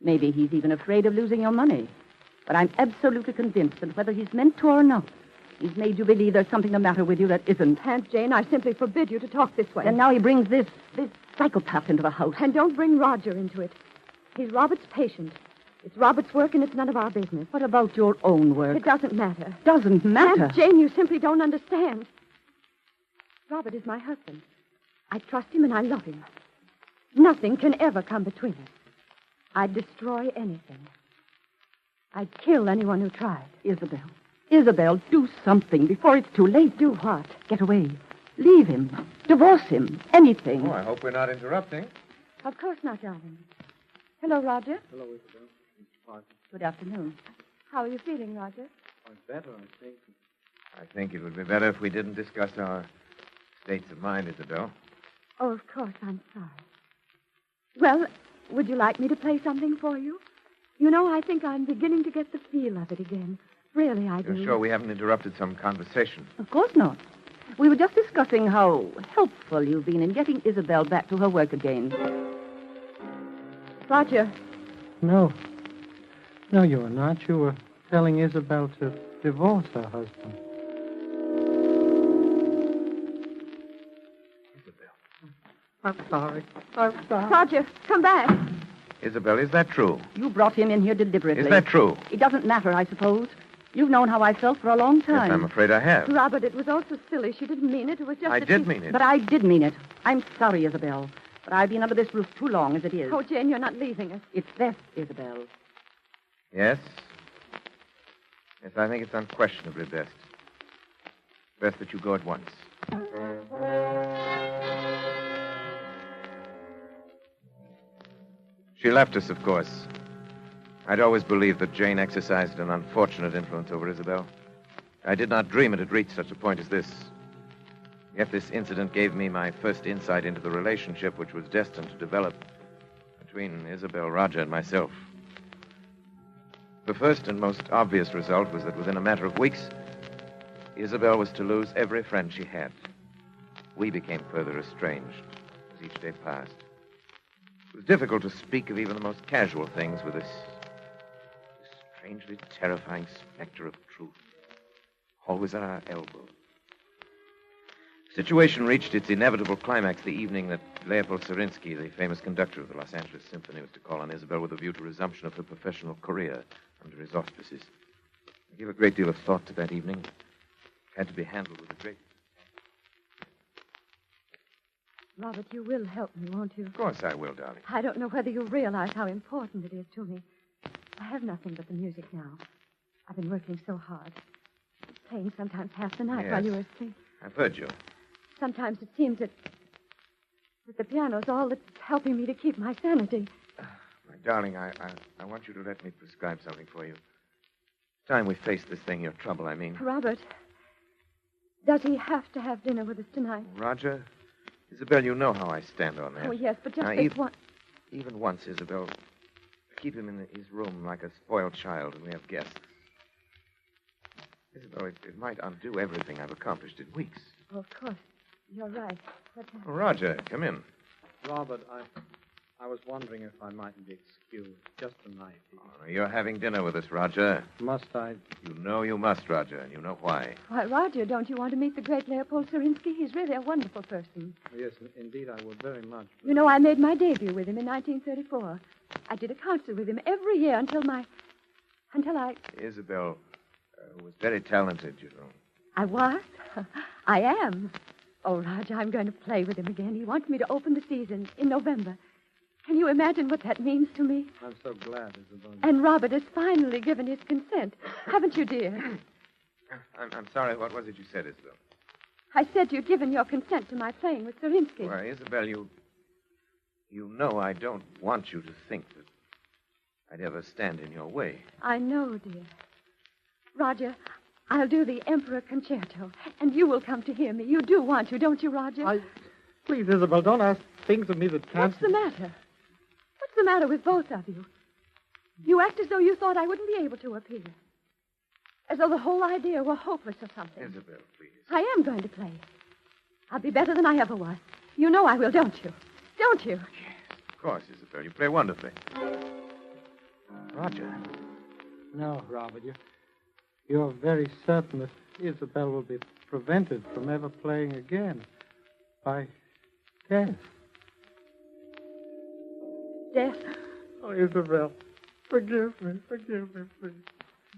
Maybe he's even afraid of losing your money. But I'm absolutely convinced that whether he's meant to or not, he's made you believe there's something the matter with you that isn't. Aunt Jane, I simply forbid you to talk this way. And now he brings this psychopath into the house. And don't bring Roger into it. He's Robert's patient. It's Robert's work, and it's none of our business. What about your own work? It doesn't matter. Doesn't matter? Aunt Jane, you simply don't understand. Robert is my husband. I trust him and I love him. Nothing can ever come between us. I'd destroy anything. I'd kill anyone who tried. Isabel, do something before it's too late. Do what? Get away. Leave him. Divorce him. Anything. Oh, I hope we're not interrupting. Of course not, darling. Hello, Roger. Hello, Isabel. Good afternoon. How are you feeling, Roger? I'm better, I think. I think it would be better if we didn't discuss our states of mind, Isabel. Oh, of course, I'm sorry. Well, would you like me to play something for you? You know, I think I'm beginning to get the feel of it again. Really, I do. You're sure we haven't interrupted some conversation? Of course not. We were just discussing how helpful you've been in getting Isabel back to her work again. Roger. No. No, you were not. You were telling Isabel to divorce her husband. I'm sorry. I'm sorry. Roger, come back. Isabel, is that true? You brought him in here deliberately. Is that true? It doesn't matter, I suppose. You've known how I felt for a long time. Yes, I'm afraid I have. Robert, it was all so silly. She didn't mean it. It was just I that did she... mean it. But I did mean it. I'm sorry, Isabel. But I've been under this roof too long as it is. Oh, Jane, you're not leaving us. It's best, Isabel. Yes? Yes, I think it's unquestionably best. Best that you go at once. She left us, of course. I'd always believed that Jane exercised an unfortunate influence over Isabel. I did not dream it had reached such a point as this. Yet this incident gave me my first insight into the relationship which was destined to develop between Isabel, Roger, and myself. The first and most obvious result was that within a matter of weeks, Isabel was to lose every friend she had. We became further estranged as each day passed. It was difficult to speak of even the most casual things with this strangely terrifying specter of truth always at our elbow. The situation reached its inevitable climax the evening that Leopold Sarinsky, the famous conductor of the Los Angeles Symphony, was to call on Isabel with a view to resumption of her professional career under his auspices. I gave a great deal of thought to that evening. It had to be handled with a great... Robert, you will help me, won't you? Of course I will, darling. I don't know whether you realize how important it is to me. I have nothing but the music now. I've been working so hard. Playing sometimes half the night Yes. while you were asleep. I've heard you. Sometimes it seems that the piano's all that's helping me to keep my sanity. My darling, I want you to let me prescribe something for you. Time we face this thing, your trouble, I mean. Robert, does he have to have dinner with us tonight? Roger, Isabel, you know how I stand on that. Oh, yes, but just Now, this one. Even once, Isabel, keep him in his room like a spoiled child when we have guests. Isabel, it might undo everything I've accomplished in weeks. Oh, of course. You're right. But, Oh, Roger, come in. Robert, I was wondering if I mightn't be excused just tonight. You're having dinner with us, Roger. Must I? You know you must, Roger, and you know why. Why, Roger, don't you want to meet the great Leopold Sarinsky? He's really a wonderful person. Yes, indeed, I would very much. You know, I made my debut with him in 1934. I did a concert with him every year until I... Isabel was very talented, you know. I was? I am. Oh, Roger, I'm going to play with him again. He wants me to open the season in November. Can you imagine what that means to me? I'm so glad, Isabel. And Robert has finally given his consent. Haven't you, dear? I'm sorry, what was it you said, Isabel? I said you'd given your consent to my playing with Sarinsky. Well, Isabel, you know I don't want you to think that I'd ever stand in your way. I know, dear. Roger, I'll do the Emperor Concerto, and you will come to hear me. You do want to, don't you, Roger? Please, Isabel, don't ask things of me that can't... What's the matter? What's the matter with both of you? You act as though you thought I wouldn't be able to appear. As though the whole idea were hopeless or something. Isabel, please. I am going to play. I'll be better than I ever was. You know I will, don't you? Don't you? Of course, Isabel. You play wonderfully. Roger. No, Robert, you're very certain that Isabel will be prevented from ever playing again by death. Death? Oh, Isabel, forgive me, please.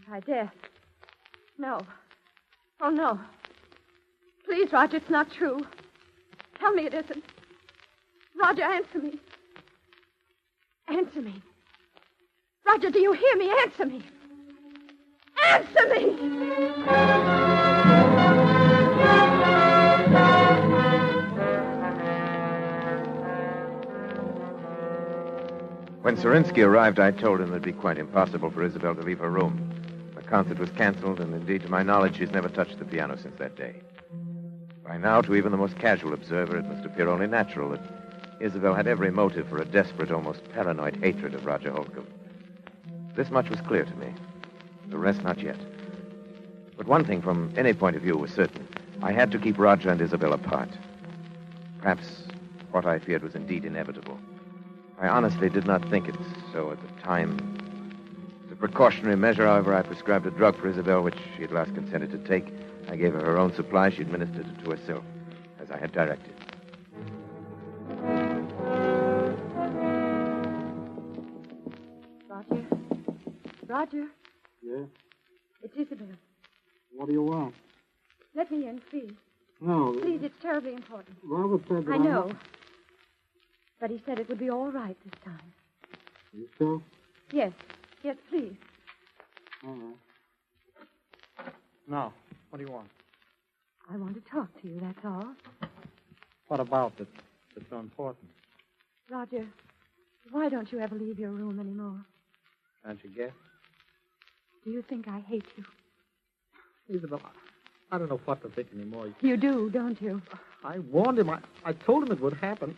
By death? No. Oh, no. Please, Roger, it's not true. Tell me it isn't. Roger, answer me. Answer me. Roger, do you hear me? Answer me. Answer me! When Sarinsky arrived, I told him it'd be quite impossible for Isabel to leave her room. The concert was canceled, and indeed, to my knowledge, she's never touched the piano since that day. By now, to even the most casual observer, it must appear only natural that Isabel had every motive for a desperate, almost paranoid hatred of Roger Holcomb. This much was clear to me. The rest not yet. But one thing from any point of view was certain. I had to keep Roger and Isabel apart. Perhaps what I feared was indeed inevitable. I honestly did not think it so at the time. As a precautionary measure, however, I prescribed a drug for Isabel, which she at last consented to take. I gave her her own supply. She administered it to herself, as I had directed. Roger? Roger? Yeah? It's Isabel. What do you want? Let me in, please. No. Please, it's terribly important. Robert said that I know. But he said it would be all right this time. You sure? Yes. Yes, please. All right. Now, what do you want? I want to talk to you, that's all. What about that's so important? Roger, why don't you ever leave your room anymore? Can't you guess? Do you think I hate you? Isabel, I don't know what to think anymore. You do, don't you? I warned him. I told him it would happen.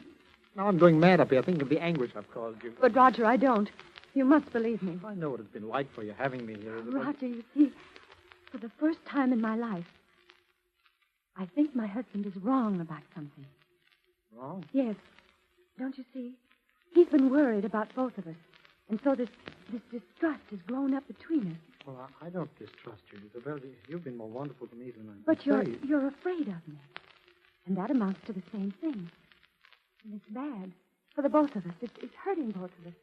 Now I'm going mad up here thinking of the anguish I've caused you. But, Roger, I don't. You must believe me. I know what it's been like for you having me here, Isabel. Roger, you see, for the first time in my life, I think my husband is wrong about something. Wrong? Yes. Don't you see? He's been worried about both of us. And so this distrust has grown up between us. Well, I don't distrust you, Isabel. You've been more wonderful to me than I But can say. you're afraid of me. And that amounts to the same thing. And it's bad. For the both of us. It's hurting both of us.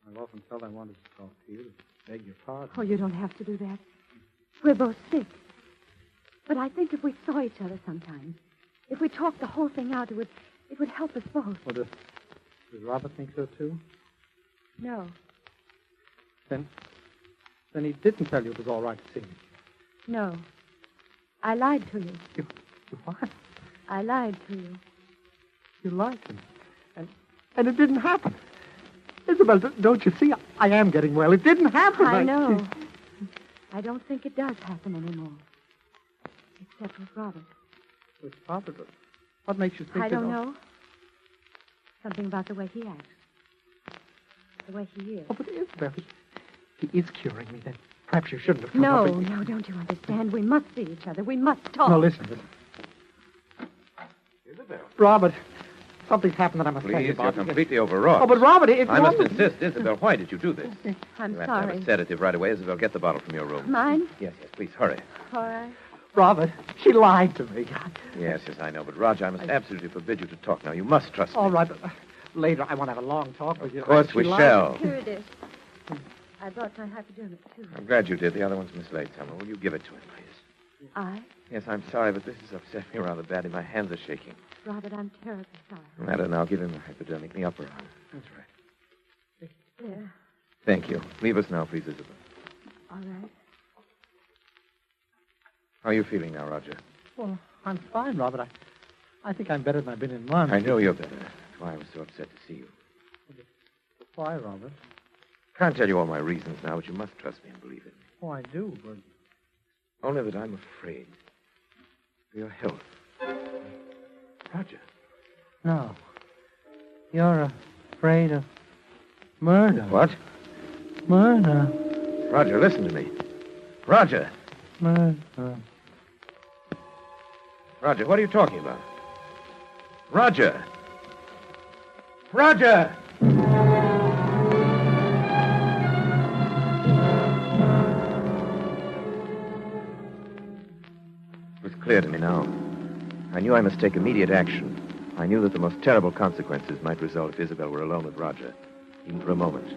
I've often felt I wanted to talk to you, to beg your pardon. Oh, you don't have to do that. We're both sick. But I think if we saw each other sometimes, if we talked the whole thing out, it would help us both. Well, does Robert think so, too? No. Then he didn't tell you it was all right to see me. No. I lied to you. You what? I lied to you. You lied to me. And it didn't happen. Isabel, don't you see? I am getting well. It didn't happen. I know. I don't think it does happen anymore. Except with Robert. With Robert? What makes you think I don't know. Something about the way he acts. The way he is. Oh, but Isabel, he is curing me then. Perhaps you shouldn't have come No, up with... no, don't you understand? We must see each other. We must talk. No, listen. Isabel. Robert, something's happened that I must tell you Please, about. you're completely overwrought. Oh, but Robert, if I must insist. Isabel, why did you do this? I'm You have to have sorry. a sedative right away. Isabel, get the bottle from your room. Mine? Yes, please, hurry. All right. Robert, she lied to me. Yes, I know. But, Roger, I must absolutely forbid you to talk now. You must trust me. All right, but later I want to have a long talk with you. Of course She we lied. shall. Here it is. I brought my hypodermic, too. I'm glad you did. The other one's mislaid somewhere. Will you give it to him, please? I? Yes, I'm sorry, but this has upset me rather badly. My hands are shaking. Robert, I'm terribly sorry. No matter now. Give him the hypodermic in the upper arm. That's right. There. Thank you. Leave us now, please, Isabel. All right. How are you feeling now, Roger? Well, I'm fine, Robert. I think I'm better than I've been in months. I know you're better. That's why I was so upset to see you. Why, Robert? Can't tell you all my reasons now, but you must trust me and believe in me. Oh, I do, but... Only that I'm afraid for your health. Roger. No. You're afraid of murder. What? Murder. Roger, listen to me. Roger. Murder. Roger, what are you talking about? Roger. Roger! It was clear to me now. I knew I must take immediate action. I knew that the most terrible consequences might result if Isabel were alone with Roger, even for a moment.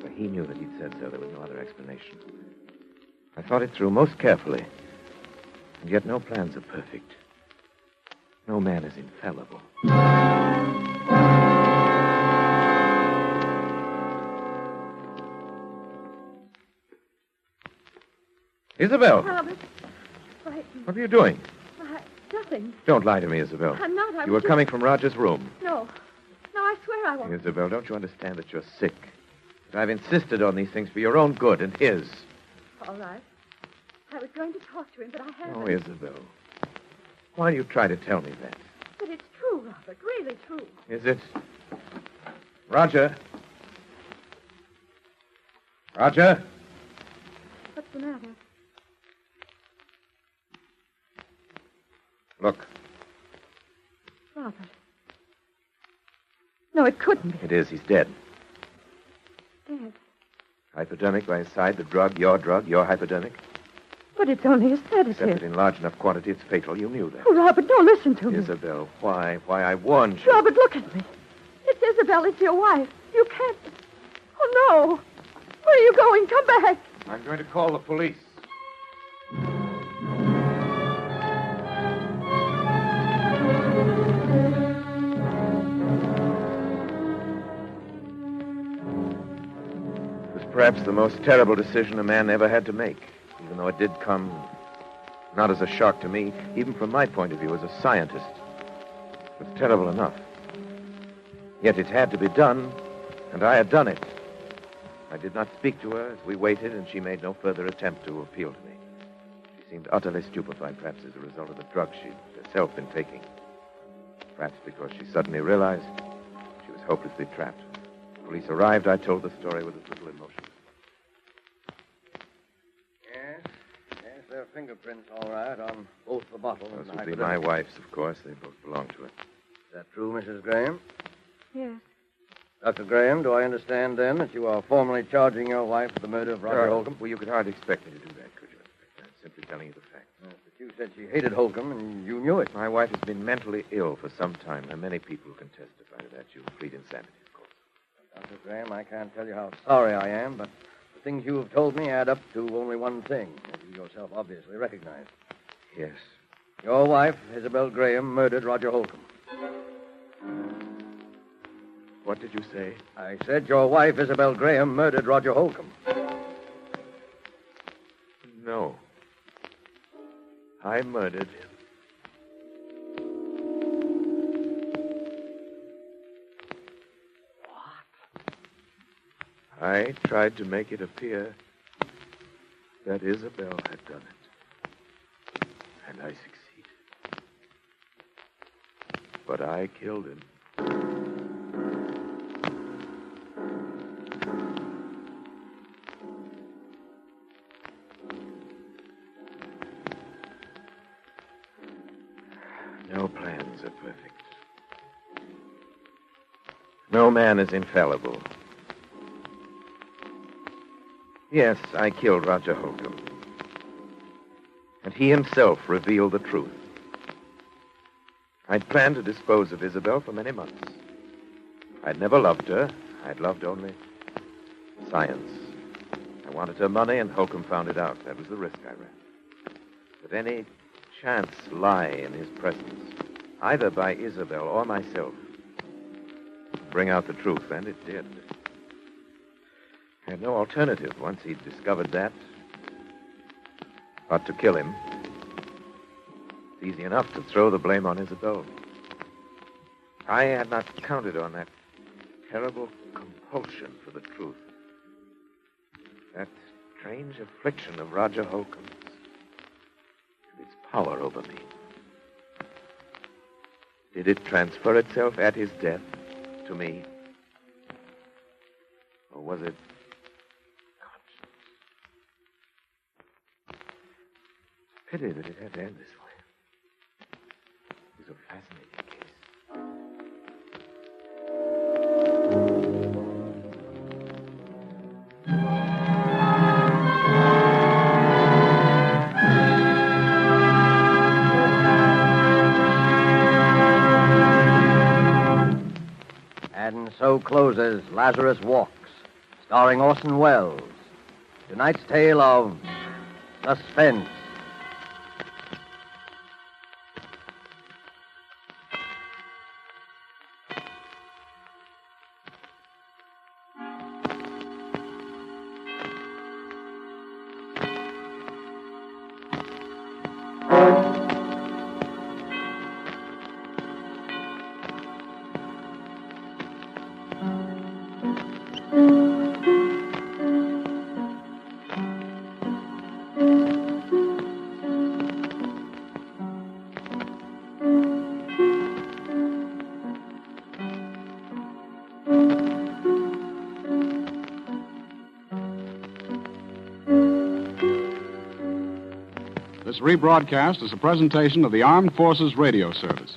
But he knew that he'd said so. There was no other explanation. I thought it through most carefully. And yet no plans are perfect. No man is infallible. Isabel! Robert, frightened. What are you doing? Nothing. Don't lie to me, Isabel. I'm not. I You were was coming from Roger's room. No. No, I swear I won't. Isabel, don't you understand that you're sick? That I've insisted on these things for your own good and his. All right. I was going to talk to him, but I haven't. Oh, Isabel. Why do you try to tell me that? But it's true, Robert. Really true. Is it? Roger? Roger? What's the matter? Look. Robert. No, it couldn't be. It is. He's dead. Dead. Hypodermic by his side, the drug, your hypodermic. But it's only a Except sedative. that in large enough quantity, it's fatal. You knew that. Oh, Robert, don't listen to me. Isabel, why? Why, I warned you. Robert, look at me. It's Isabel. It's your wife. You can't. Oh, no. Where are you going? Come back. I'm going to call the police. It was perhaps the most terrible decision a man ever had to make, even though it did come not as a shock to me, even from my point of view as a scientist. It was terrible enough. Yet it had to be done, and I had done it. I did not speak to her as we waited, and she made no further attempt to appeal to me. She seemed utterly stupefied, perhaps as a result of the drugs she'd herself been taking. Perhaps because she suddenly realized she was hopelessly trapped. When police arrived, I told the story with as little emotion. Yes, there are fingerprints, all right, on both the bottle and Those the would be hypodermic. my wife's, of course. They both belong to her. Is that true, Mrs. Graham? Yes. Dr. Graham, do I understand, then, that you are formally charging your wife with the murder of Roger Holcomb? Well, you could hardly expect me to do that, could you? I'm simply telling you the facts. Yes, but you said she hated Holcomb, and you knew it. My wife has been mentally ill for some time. There are many people who can testify to that. You plead insanity, of course. Dr. Graham, I can't tell you how sorry I am, but the things you have told me add up to only one thing, as you yourself obviously recognize. Yes. Your wife, Isabel Graham, murdered Roger Holcomb. What did you say? I said your wife, Isabel Graham, murdered Roger Holcomb. No. I murdered him. What? I tried to make it appear that Isabel had done it. And I succeeded. But I killed him. No plans are perfect. No man is infallible. Yes, I killed Roger Holcomb. And he himself revealed the truth. I'd planned to dispose of Isabel for many months. I'd never loved her. I'd loved only science. I wanted her money, and Holcomb found it out. That was the risk I ran. But any chance lie in his presence, either by Isabel or myself, bring out the truth, and it did. I had no alternative once he'd discovered that but to kill him. It's easy enough to throw the blame on Isabel. I had not counted on that terrible compulsion for the truth. That strange affliction of Roger Holcomb's. Its power over me. Did it transfer itself at his death to me? Or was it conscience? It's a pity that it had to end this way. It was a fascinating case. And so closes Lazarus Walks, starring Orson Welles. Tonight's tale of Suspense. This rebroadcast is a presentation of the Armed Forces Radio Service.